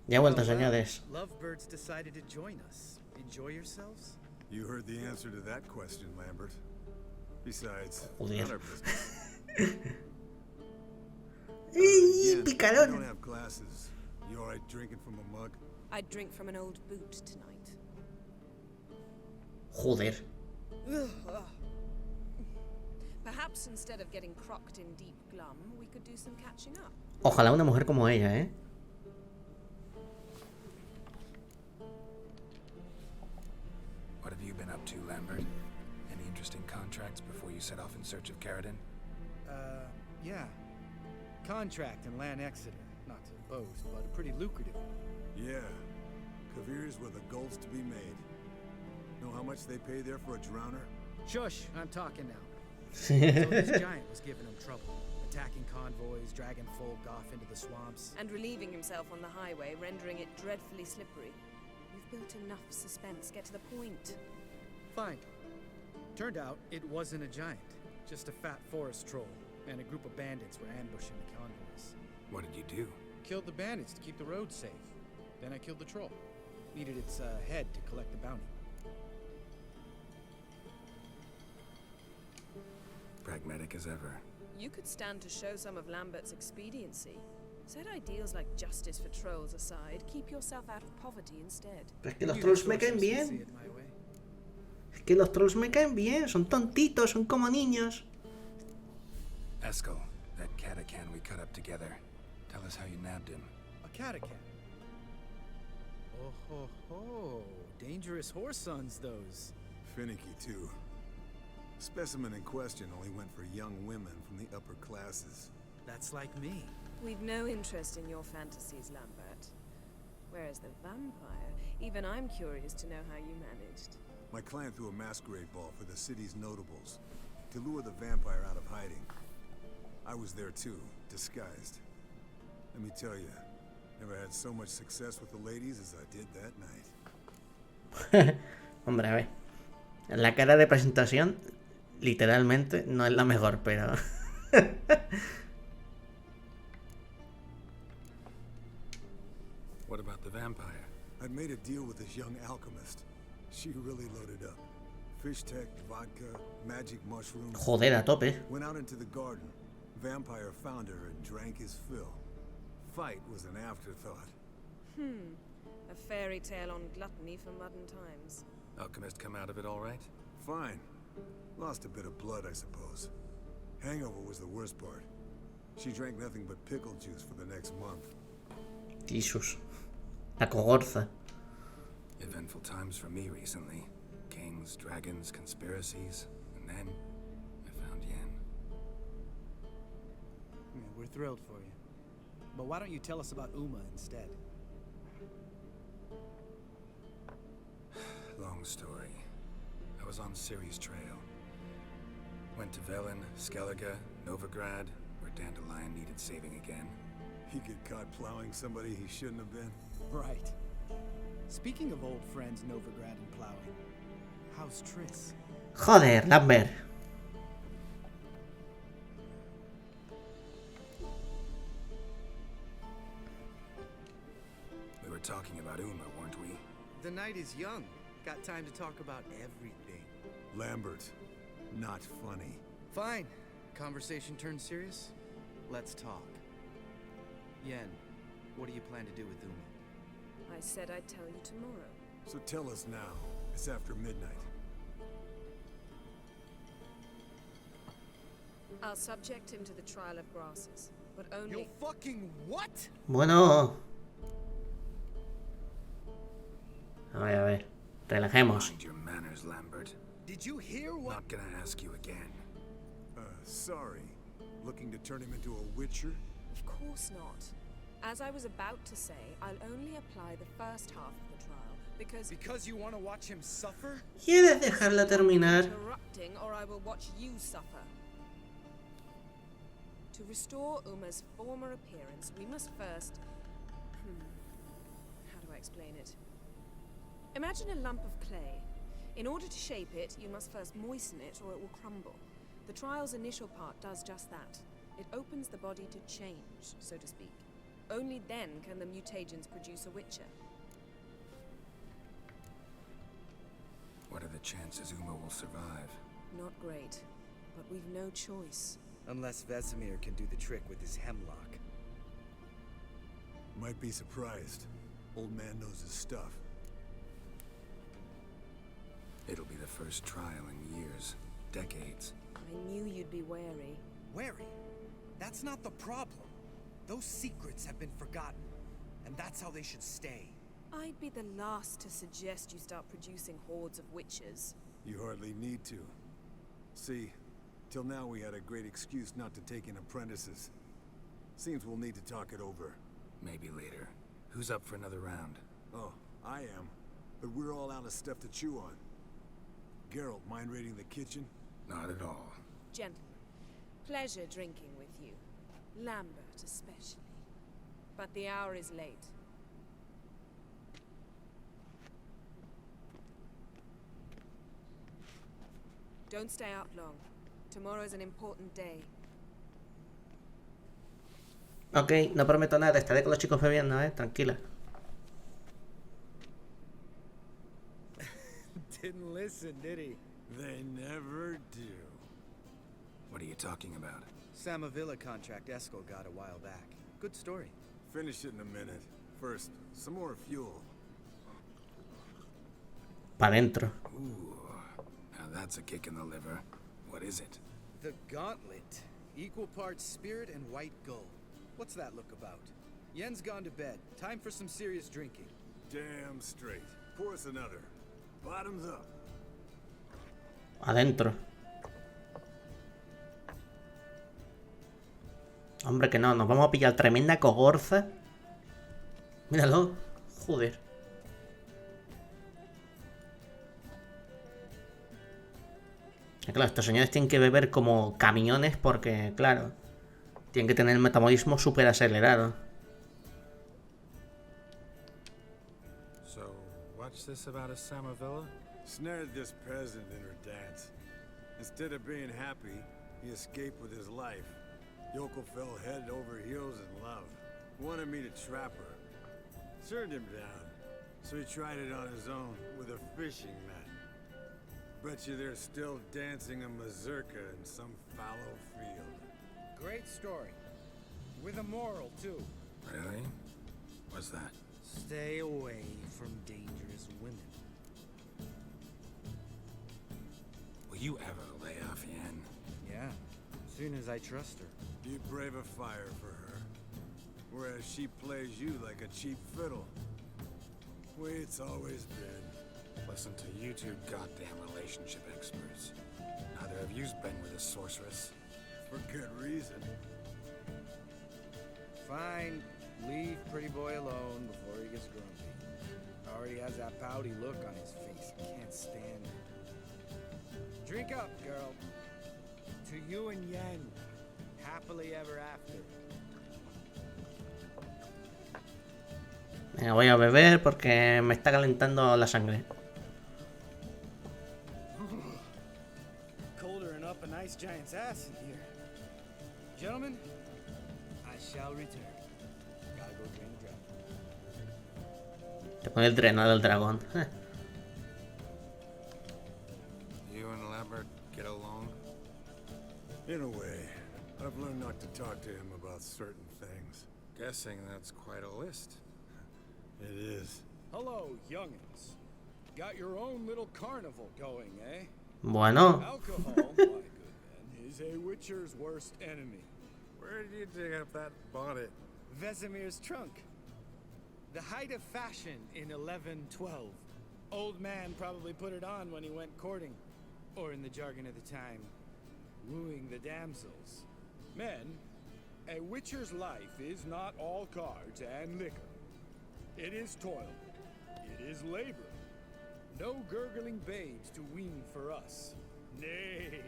Ya he vuelto, señores. Lovebirds decided to join us. Enjoy yourselves? You heard the answer to that question, Lambert. Besides, Joder. not our business. ¡Ey, Again, we picarón! don't have glasses. You alright drinking from a mug? I'd drink from an old boot tonight. Joder. Perhaps instead of getting crocked in deep glum, we could do some catching up. Ojalá una mujer como ella, ¿eh? What have you been up to, Lambert? Any interesting contracts before you set off in search of Carradine? Yeah. Contract in Lan Exeter. Not to boast, but a pretty lucrative one. Yeah. Kavir's where the gold's to be made. Know how much they pay there for a drowner? Shush, I'm talking now. So this giant was giving him trouble. Attacking convoys, dragging folk off into the swamps. And relieving himself on the highway, rendering it dreadfully slippery. You've built enough suspense. Get to the point. Fine. Turned out it wasn't a giant. Just a fat forest troll. And a group of bandits were ambushing the convoys. What did you do? Killed the bandits to keep the road safe. Then I killed the troll. Needed its head to collect the bounty. Pragmatic as ever. You could stand to show some of Lambert's expediency. Set ideals like justice for trolls aside. Keep yourself out of poverty instead. Pero es que los trolls me caen bien. Es que los trolls me caen bien. Son tontitos, son como niños. Eskel, that catacan we cut up together. Tell us how you nabbed him. A catacan. Oh ho ho. Dangerous horse sons, those. Finicky, too. Specimen in question only went for young women from the upper classes. That's like me. We've no interest in your fantasies, Lambert. Whereas the vampire, even I'm curious to know how you managed. My client threw a masquerade ball for the city's notables to lure the vampire out of hiding. I was there too, disguised. Let me tell you, never had so much success with the ladies as I did that night. Hombre, a ver. La cara de presentación, literalmente, no es la mejor, pero... What about the vampire? I'd made a deal with this young alchemist. She really loaded up. Fish tech, vodka, magic mushrooms. Joder, a tope. Went out into the garden. Vampire found her and drank his fill. Fight was an afterthought. A fairy tale on gluttony for modern times. Alchemist come out of it all right? Fine. Lost a bit of blood, I suppose. Hangover was the worst part. She drank nothing but pickle juice for the next month. Jesus. La cogorza. Eventful times for me recently. Kings, dragons, conspiracies, and then I found Yen. Yeah, we're thrilled for you. But why don't you tell us about Uma instead? Long story. I was on Ciri's trail. Went to Velen, Skellige, Novigrad, where Dandelion needed saving again. He get caught plowing somebody he shouldn't have been. Right. Speaking of old friends Novigrad and plowing, how's Triss? Joder, Lambert. We were talking about Uma, weren't we? The night is young. Got time to talk about everything. Lambert, not funny. Fine. Conversation turned serious? Let's talk. Yen, what do you plan to do with Uma? I said I'd tell you tomorrow. So tell us now. It's after midnight. I'll subject him to the trial of grasses, but only... You fucking what? Bueno. A ver. Relajemos. Mind your manners, Lambert. Did you hear what? Not gonna ask you again. Sorry. Looking to turn him into a witcher? Of course not. As I was about to say, I'll only apply the first half of the trial, because... Because you want to watch him suffer? ¿Quieres dejarla terminar? Interrupting, or I will watch you suffer. To restore Uma's former appearance, we must first... How do I explain it? Imagine a lump of clay. In order to shape it, you must first moisten it or it will crumble. The trial's initial part does just that. It opens the body to change, so to speak. Only then can the mutagens produce a witcher. What are the chances Uma will survive? Not great, but we've no choice. Unless Vesemir can do the trick with his hemlock. Might be surprised. Old man knows his stuff. It'll be the first trial in years, decades. I knew you'd be wary. Wary? That's not the problem. Those secrets have been forgotten, and that's how they should stay. I'd be the last to suggest you start producing hordes of witches. You hardly need to. See, till now we had a great excuse not to take in apprentices. Seems we'll need to talk it over. Maybe later. Who's up for another round? Oh, I am. But we're all out of stuff to chew on. Geralt, mind raiding the kitchen? Not at all. Gentlemen, pleasure drinking with you. Lambert especially. But the hour is late. Don't stay out long. Tomorrow's an important day. Ok, no prometo nada, estaré con los chicos bebiendo, tranquila. Didn't listen, did he? They never do. What are you talking about? Samavilla contract Eskel got a while back. Good story. Finish it in a minute. First, some more fuel. Pa' dentro. Ooh, now that's a kick in the liver. What is it? The Gauntlet. Equal parts spirit and white gold. What's that look about? Yen's gone to bed. Time for some serious drinking. Damn straight. Pour us another. Bottoms up. Adentro. Hombre, que no, nos vamos a pillar tremenda cogorza. Míralo. Joder. Claro, estos señores tienen que beber como camiones porque, claro, tienen que tener el metabolismo súper acelerado. So, what's this about a Samavilla? Snared this peasant in her dance. Instead of being happy, he escaped with his life. Yoko fell head over heels in love. Wanted me to trap her. Turned him down, so he tried it on his own with a fishing net. Bet you they're still dancing a mazurka in some fallow field. Great story. With a moral, too. Really? What's that? Stay away from dangerous women. Will you ever lay off Yen? Yeah, as soon as I trust her. You brave a fire for her, whereas she plays you like a cheap fiddle. Way it's always been. Listen to you two goddamn relationship experts. Neither of you's been with a sorceress. For good reason. Fine, leave pretty boy alone before he gets grumpy. Already has that pouty look on his face. I can't stand it. Drink up, girl. To you and Yen. Happily ever after. Venga, voy a beber porque me está calentando la sangre. Colder and up a nice giant's ass in here. Gentlemen, I shall return. Gotta go drain the dragon. Te pone el drenado del dragón. You and Lambert get along? In a way. I've learned not to talk to him about certain things. Guessing that's quite a list. It is. Hello, youngins. Got your own little carnival going, eh? Bueno, Alcohol, my good men, is a witcher's worst enemy. Where did you dig up that bonnet? Vesemir's trunk. The height of fashion in 1112. Old man probably put it on when he went courting. Or in the jargon of the time, wooing the damsels. Men, a witcher's life is not all cards and liquor. It is toil. It is labor. No gurgling babes to wean for us. Nay,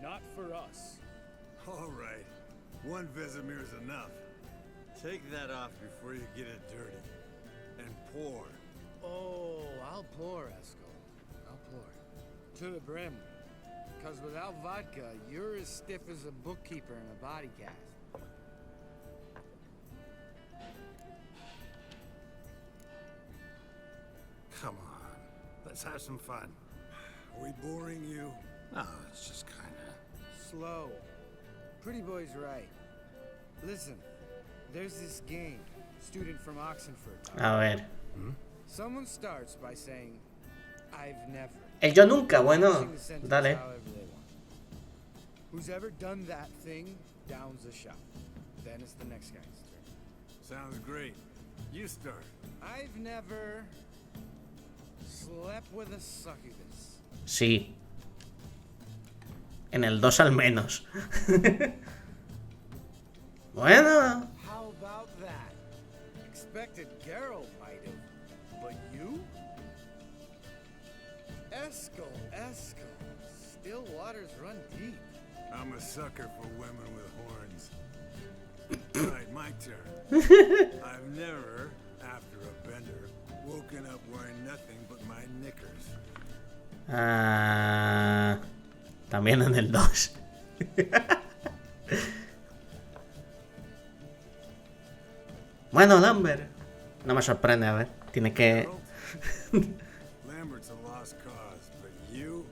not for us. All right. One Vesemir's enough. Take that off before you get it dirty. And pour. Oh, I'll pour, Eskel. I'll pour. To the brim. Because without vodka, you're as stiff as a bookkeeper in a body cast. Come on. Let's have some fun. Are we boring you? Oh, it's just kinda... Slow. Pretty boy's right. Listen, there's this game. Student from Oxenford. a ver. Someone starts by saying, I've never. El yo nunca, bueno, Finishing the sentence dale. however they want. Who's ever done that thing downs the shot. Then it's the next guy's turn. Sounds great. You start. I've never slept with a succubus. Sí. En el 2 al menos. Bueno. How about that? Expected Geralt might have, but you? Eskel. Still waters run deep. I'm a sucker for women with horns. Right, my turn. I've never, after a bender, woken up wearing nothing but my knickers. Ah, también en el 2. Bueno, Lambert. No me sorprende, a ver. Tiene que... Lambert's a lost cause, but you?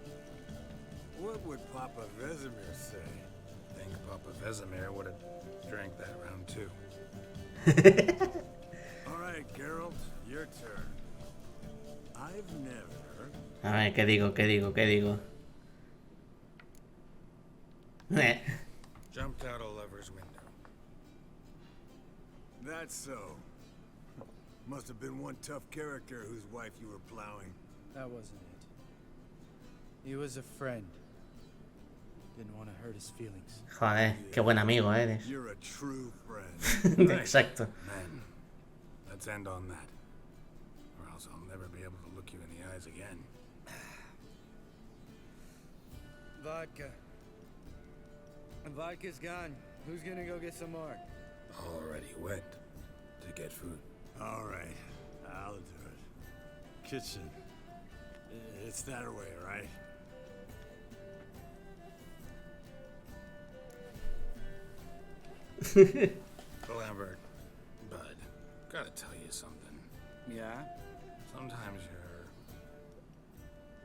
What would Papa Vesemir say? I think Papa Vesemir would have drank that round too. All right, Geralt, your turn. I've never... A ver, ¿qué digo? Jumped out a lover's window. That's so. Must have been one tough character whose wife you were plowing. That wasn't it. He was a friend. Didn't want to hurt his feelings. Joder, qué buen amigo eres. You're a true friend. Exacto. Man, let's end on that. Or else I'll never be able to look you in the eyes again. Vodka. Vodka's gone. Who's gonna go get some more? Already went to get food. All right, I'll do it. Kitchen. It's that way, right? Lambert, bud, gotta tell you something. Yeah? Sometimes you're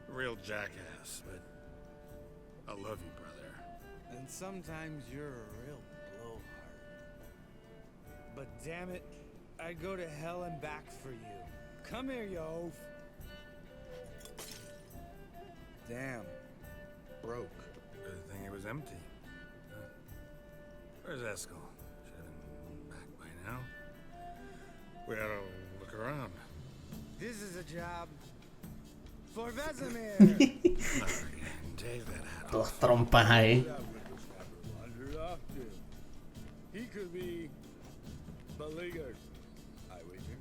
a real jackass, but I love you, brother. And sometimes you're a real blowhard. But damn it, I'd go to hell and back for you. Come here, you oaf. Damn. Broke. Good thing it was empty. Where's Eskel? Should have been back by now. We ought to look around. This is a job for Vesemir. Take that hat Todas off. trompas ahí. That whippersnapper wandered off to. He could be beleaguered, I wager.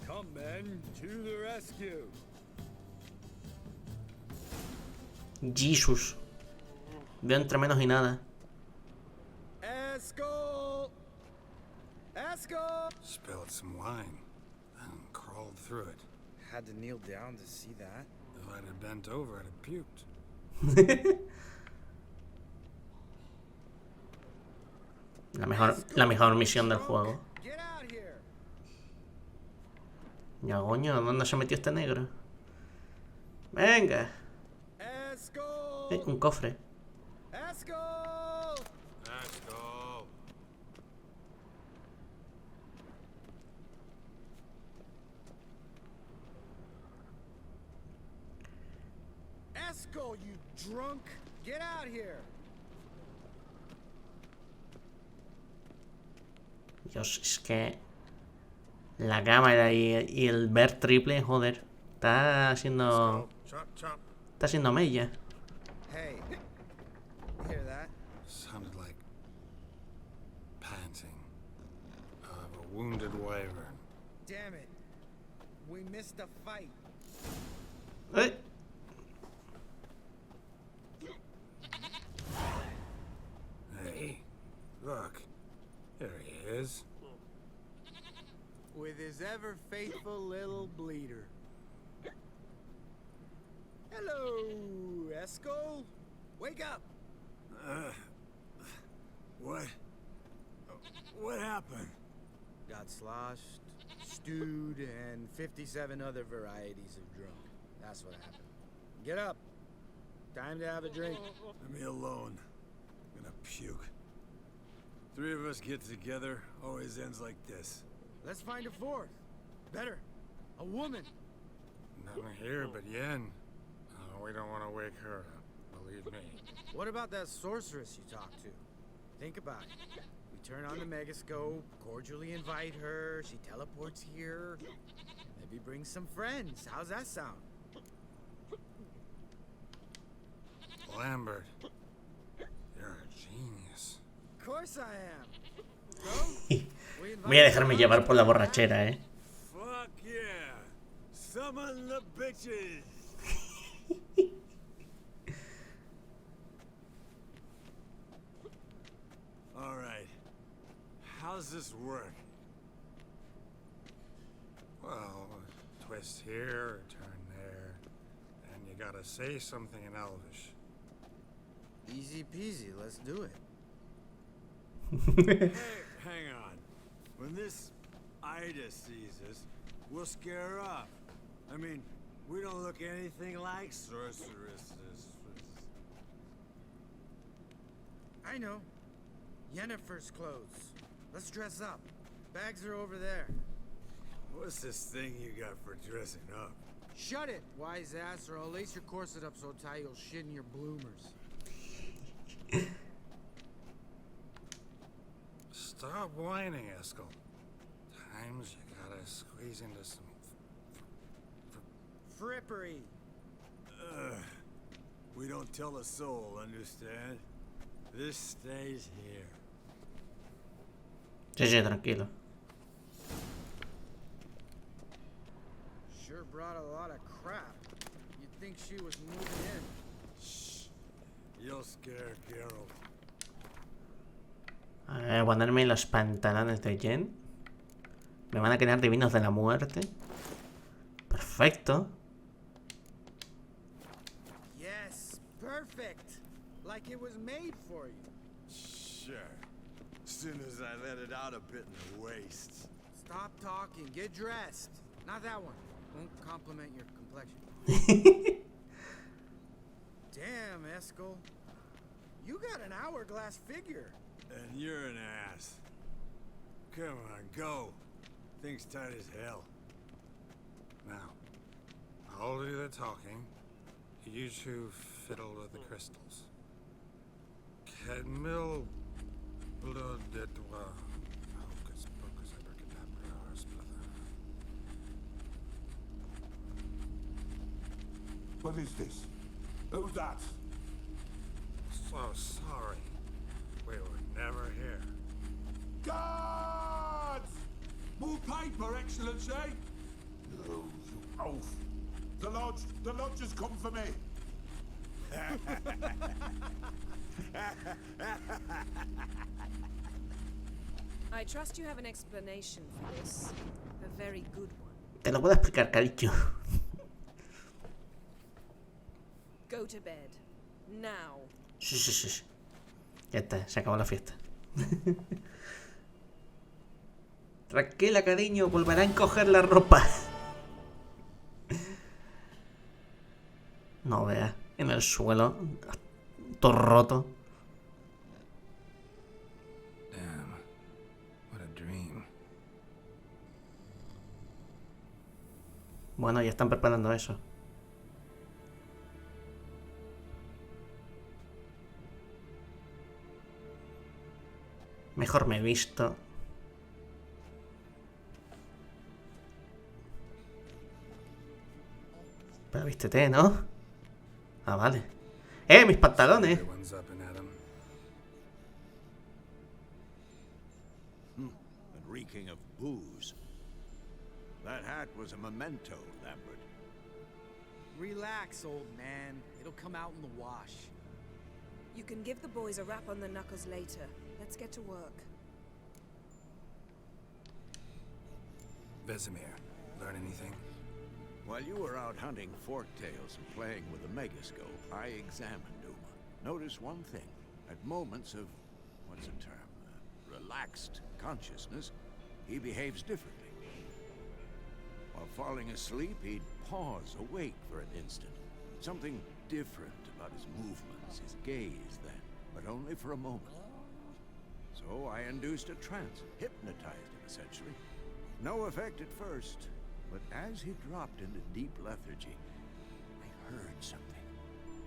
Come, men, to the rescue. Jesus. Veo entre menos y nada. Eskel! Eskel! Spilled some wine and crawled through it. Had to kneel down to see that. If I'd have bent over, I'd have puked. La mejor misión del juego. Get out here. Ya, coño, ¿dónde se metió este negro? Venga. Eskel! Un cofre. Eskel! Eskel! Eskel, you drunk! Get out here. Dios, es que la cámara y el ver triple, joder, está siendo Chop, chop. mella. Hey. You hear that? Sounded like panting of a wounded wyvern. Damn it. We missed a fight. ¡Eh! Hey, look. There he is. With his ever faithful little bleeder. Hello, Eskel. Wake up. What? What happened? Got sloshed, stewed, and 57 other varieties of drunk. That's what happened. Get up. Time to have a drink. Leave me alone. I'm gonna puke. Three of us get together, always ends like this. Let's find a fourth. Better. A woman. Nothing here but Yen. Oh, we don't want to wake her up, believe me. What about that sorceress you talked to? Think about it. We turn on the megascope, cordially invite her, she teleports here. Maybe bring some friends. How's that sound? Lambert, you're a genius. Of course I am. So, we invite Voy a dejarme llevar por la borrachera, Fuck yeah! Summon the bitches! Alright. How's this work? Well, twist here, turn there, and you gotta say something in Elvish. Easy peasy, let's do it. Hey, hang on. When this Ida sees us, we'll scare her off. I mean, we don't look anything like sorceresses. I know. Yennefer's clothes. Let's dress up. Bags are over there. What's this thing you got for dressing up? Shut it, wise ass, or I'll lace your corset up so tight you'll shit in your bloomers. Stop whining, Eskel. Times you gotta squeeze into some Frippery. We don't tell a soul, understand? This stays here. Sí, sí, tranquilo. Sure brought a lot of crap. You'd think she was moving in. Shh. You'll scare Geralt. A ver, ponerme los pantalones de Jen. Me van a quedar divinos de la muerte. Perfecto. Yes, perfect. Like it was made for you. Sure. As soon as I let it out a bit in the waist. Stop talking, get dressed. Not that one. Won't compliment your complexion. Damn, Eskel. You got an hourglass figure. And you're an ass. Come on, go. Thing's tight as hell. Now, I'll do the talking. You two fiddle with the crystals. Cadmil blood et hocus pocus abracadabra splother. What is this? Who's that? So sorry. We were never here. Guards! More paper, Excellency! No, you oaf. The lodge has come for me. I trust you have an explanation for this. A very good one. Te lo puedo explicar, cariño. Go to bed. Now. Sí. Ya está, se acabó la fiesta. Tranquila, cariño, volverá a encoger la ropa. No veas, en el suelo, todo roto. Damn. What a dream. Bueno, ya están preparando eso. Mejor me he visto. Pero vístete, ¿no? Ah, vale. ¡Mis pantalones! Everyone's up and at 'em. And reeking of booze. That hat was a memento, Lambert. Relax, old man. It'll come out in the wash. You can give the boys a rap on the knuckles later. Let's get to work. Vesemir, learn anything? While you were out hunting forktails and playing with the megascope, I examined Uma. Notice one thing. At moments of, what's the term, relaxed consciousness, he behaves differently. While falling asleep, he'd pause, awake for an instant. Something different about his movements, his gaze then, but only for a moment. So I induced a trance, hypnotized him essentially. No effect at first, but as he dropped into deep lethargy, I heard something.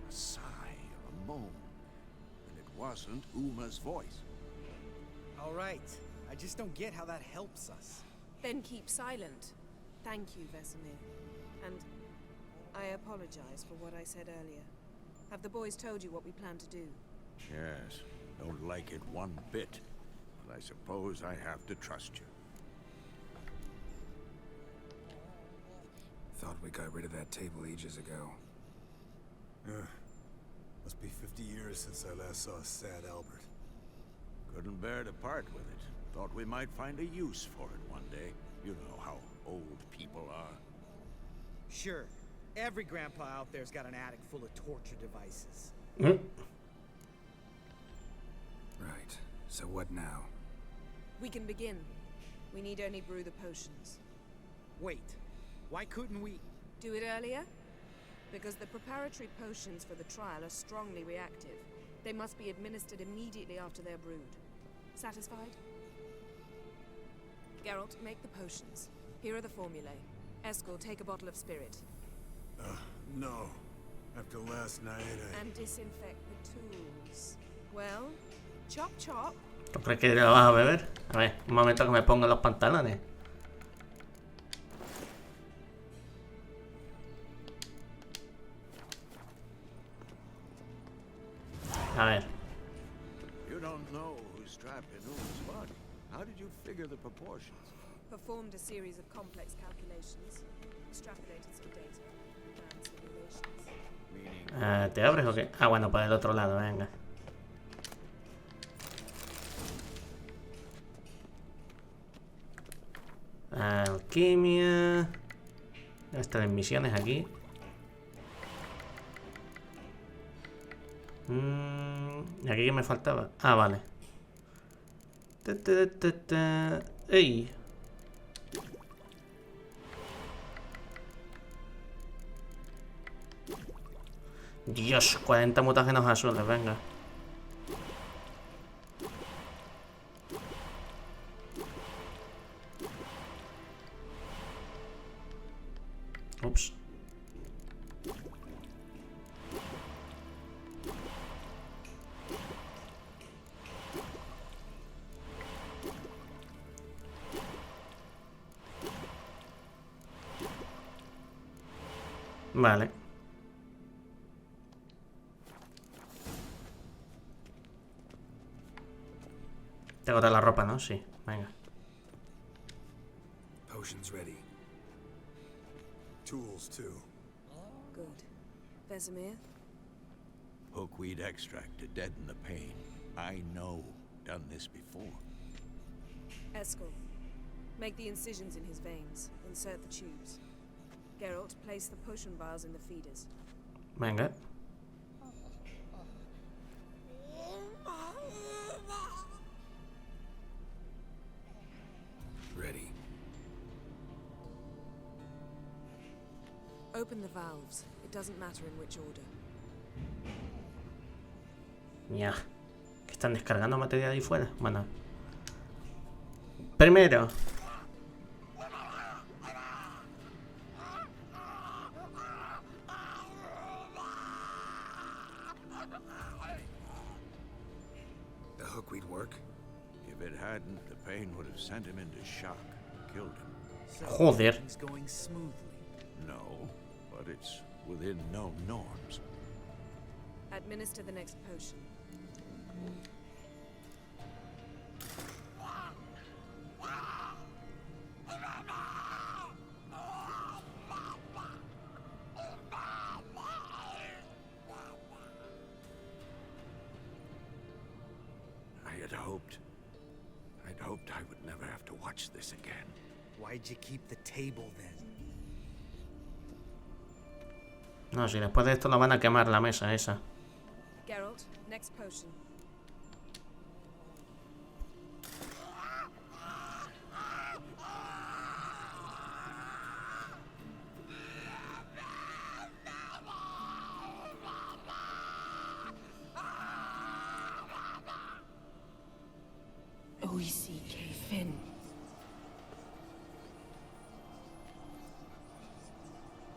A sigh or a moan. And it wasn't Uma's voice. All right. I just don't get how that helps us. Then keep silent. Thank you, Vesemir. And I apologize for what I said earlier. Have the boys told you what we plan to do? Yes, don't like it one bit. But I suppose I have to trust you. Thought we got rid of that table ages ago. Must be 50 years since I last saw sad Albert. Couldn't bear to part with it. Thought we might find a use for it one day. You know how old people are. Sure. Every grandpa out there's got an attic full of torture devices. Right. So what now? We can begin. We need only brew the potions. Wait. Why couldn't we? Do it earlier? Because the preparatory potions for the trial are strongly reactive. They must be administered immediately after they're brewed. Satisfied? Geralt, make the potions. Here are the formulae. Eskel, take a bottle of spirit. No. After last night, And disinfect the tools. Well, chop chop. ¿Tú crees que lo vas a beber? A ver, un momento que me ponga los pantalones. A ver. You don't know who's strapped in Uma's body. How did you figure the proportions? Performed a series of complex calculations. Extrapolated some data. And simulations. Meaning, ¿Te abres o qué? Ah, bueno, por el otro lado, venga. Alquimia. Estas misiones aquí. ¿Y aquí qué me faltaba? Ah, vale. ¡Ey! Dios, 40 mutágenos azules, venga. Ups. Vale. Tengo toda la ropa, ¿no? Sí, venga. Potion's ready. Tools, too. Good. Vesemir? Hookweed extract to deaden the pain. I know. Done this before. Eskel. Make the incisions in his veins. Insert the tubes. Geralt, place the potion vials in the feeders. Venga. Ready. Open the valves. It doesn't matter in which order. Ya. ¿Que están descargando material ahí fuera? Bueno. Primero. The hookweed work? If it hadn't, the pain would have sent him into shock, killed him. So Joder. everything's going smoothly. No, but it's within known norms. Administer the next potion. I'd hoped I would never have to watch this again. Why'd you keep the table then? No, si después de esto lo van a quemar la mesa esa. Geralt, next potion. Finn.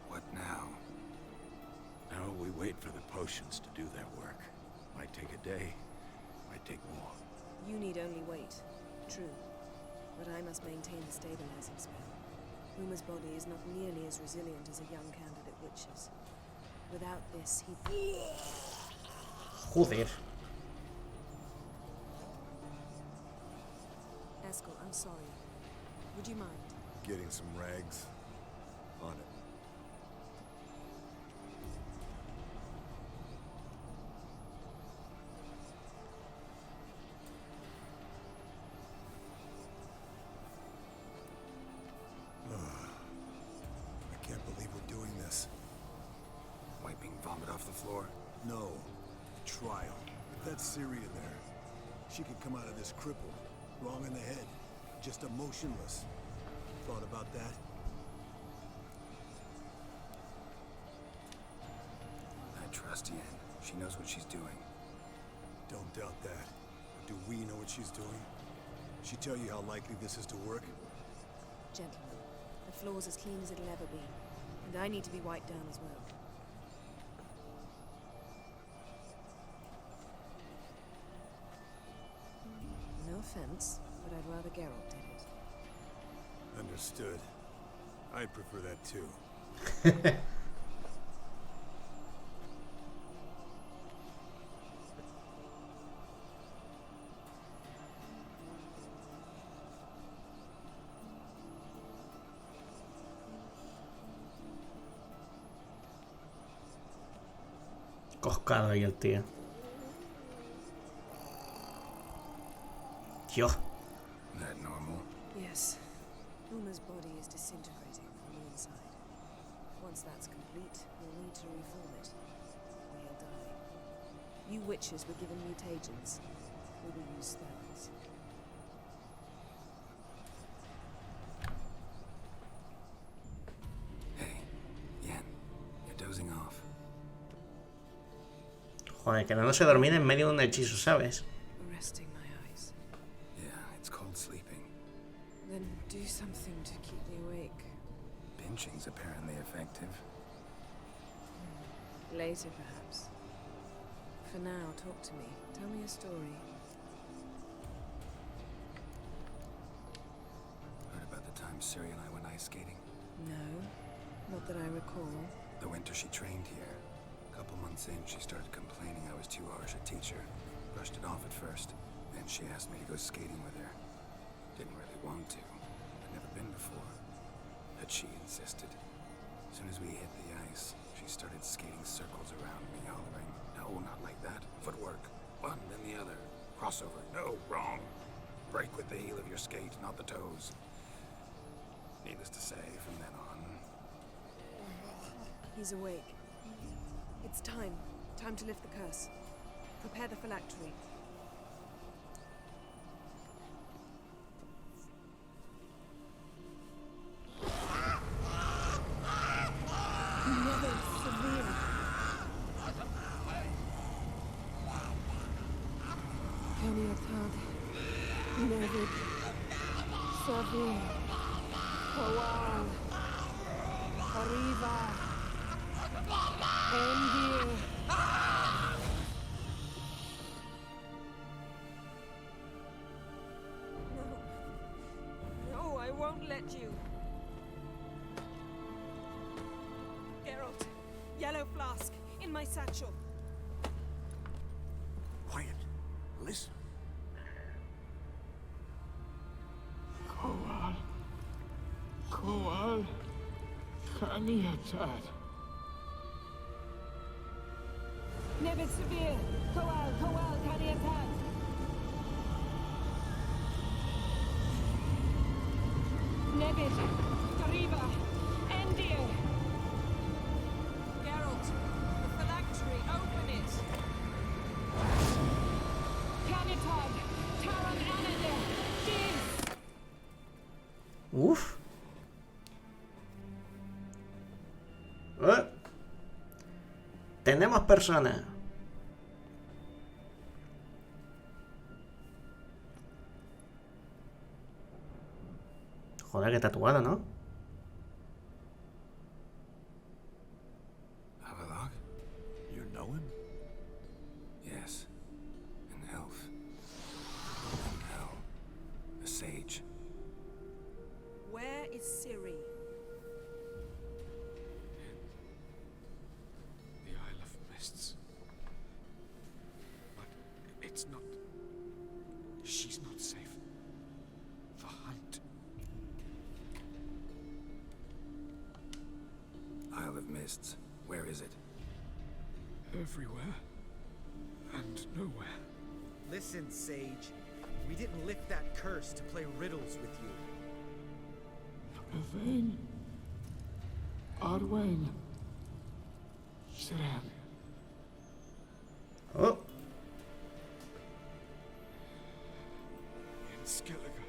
What now? Now we wait for the potions to do their work. Might take a day, might take more. You need only wait. True. But I must maintain the stabilizing spell. Uma's body is not nearly as resilient as a young candidate witch's. Without this, he... Joder. Eskel, I'm sorry. Would you mind? Getting some rags on it. I can't believe we're doing this. Wiping vomit off the floor? No. Trial. If that's Ciri in there, she could come out of this crippled, wrong in the head, just emotionless. Thought about that? I trust Yen. She knows what she's doing. Don't doubt that. But do we know what she's doing? She tell you how likely this is to work? Gentlemen, the floor's as clean as it'll ever be. And I need to be wiped down as well. No offense, but I'd rather Geralt did it. Understood. I'd prefer that too. Coscado ahí el tío. Dios. That normal? Yes. Uma's body is disintegrating from the inside. Once that's complete, we'll need to reform it. Or he'll die. You witches were given mutagens. We will use spells. Hey, Yen, you're dozing off. Joder, quedándose dormida en medio de un hechizo, ¿sabes? Resting my eyes. Yeah, it's called sleeping. Then do something to keep me awake. Pinching's apparently effective. Later, perhaps. For now, talk to me. Tell me a story. Heard about the time Siri and I went ice skating? No, not that I recall. The winter she trained here. A couple months in, she started complaining I was too harsh a teacher. Brushed it off at first. Then she asked me to go skating with her. Didn't really want to. I'd never been before. But she insisted. As soon as we hit the ice, she started skating circles around me, hollering, "No, not like that. Footwork. One, then the other. Crossover. No, wrong. Break with the heel of your skate, not the toes." Needless to say, from then on... He's awake. It's time. Time to lift the curse. Prepare the phylactery. No, I won't let you. Geralt, yellow flask in my satchel. Quiet. Listen. Koal. Kaniatad. Never severe. Koal, Kaniatad. Nevid, Kariba, Endir. Geralt, the phylactery, open it. Kaniatad, Taran Anadir, Diz. Uf. Tenemos personas. Joder, qué tatuada, ¿no? Avalok? You know him? Yes. An elf. And hell. A sage. Where is Ciri? The Isle of Mists. But it's not... She's not safe. The hunt. Isle of Mists. Where is it? Everywhere. And nowhere. Listen, Sage. We didn't lift that curse to play riddles with you. Yvain. Arwen. Siran. Oh. In Skellige.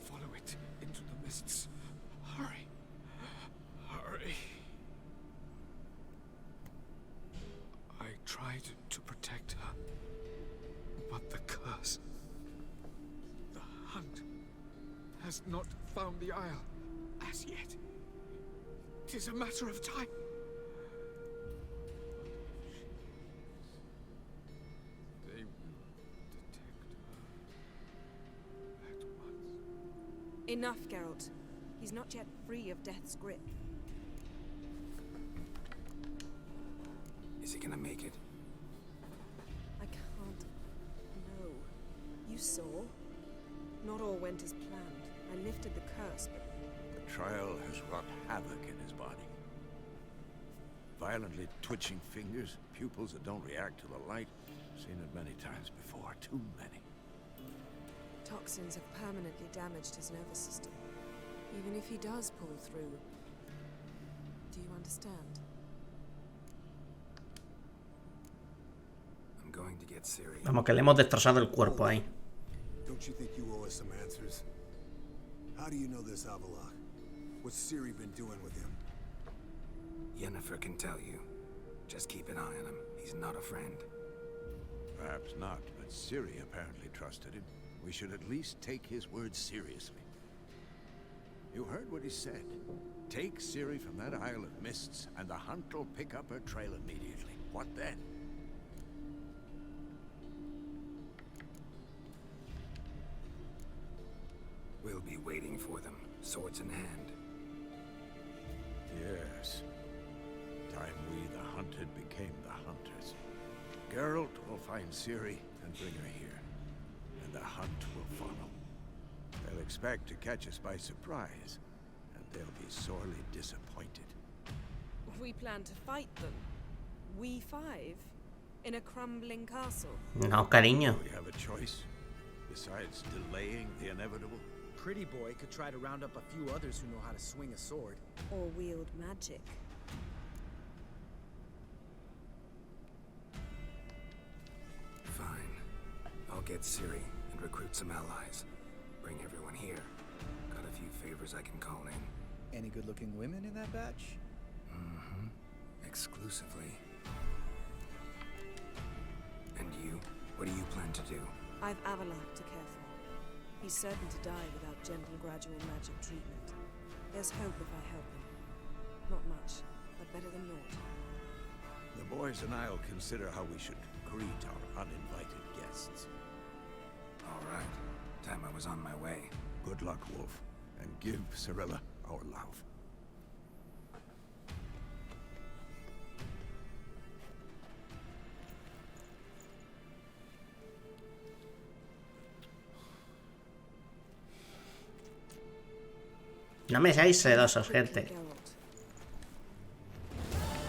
Follow it into the mists. Hurry. Hurry. I tried to protect her. But the curse. The hunt has not found the Isle as yet. 'Tis a matter of time. They will detect her at once. Enough, Geralt. He's not yet free of death's grip. Is he gonna make it? I can't. No. You saw? Not all went as planned. I lifted the curse, but The trial has wrought havoc in his body. Violently twitching fingers, pupils that don't react to the light. Seen it many times before, too many. toxins have permanently damaged his nervous system. Even if he does pull through. Do you understand? I'm going to get Ciri. Vamos, que le hemos destrozado el cuerpo ahí. Don't you think you owe us some answers? How do you know this Avalok? What's Ciri been doing with him? Yennefer can tell you. Just keep an eye on him. He's not a friend. Perhaps not, but Ciri apparently trusted him. We should at least take his words seriously. You heard what he said. Take Ciri from that Isle of Mists, and the hunt will pick up her trail immediately. What then? We'll be waiting for them, swords in hand. Yes. Time we, the hunted, became the hunters. Geralt will find Ciri and bring her here, and the hunt will follow. They'll expect to catch us by surprise, and they'll be sorely disappointed. We plan to fight them. We five? In a crumbling castle? No, cariño. Do we have a choice? Besides delaying the inevitable? Pretty boy could try to round up a few others who know how to swing a sword. Or wield magic? Fine. I'll get Ciri and recruit some allies. Bring everyone here. Got a few favors I can call in. Any good-looking women in that batch? Mm-hmm. Exclusively. And you? What do you plan to do? I've Avalok to care for. He's certain to die without gentle, gradual magic treatment. There's hope if I help him. Not much, but better than naught. The boys and I'll consider how we should greet our uninvited guests. All right. Time I was on my way. Good luck, Wolf, and give Cirilla our love. No me seáis celosos, gente.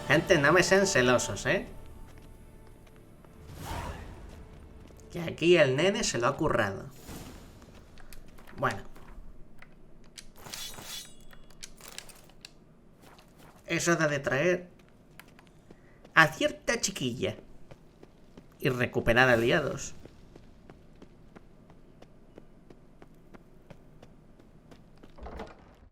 Gente, no me sean celosos, Que aquí el nene se lo ha currado. Bueno. Es hora de traer a cierta chiquilla y recuperar aliados.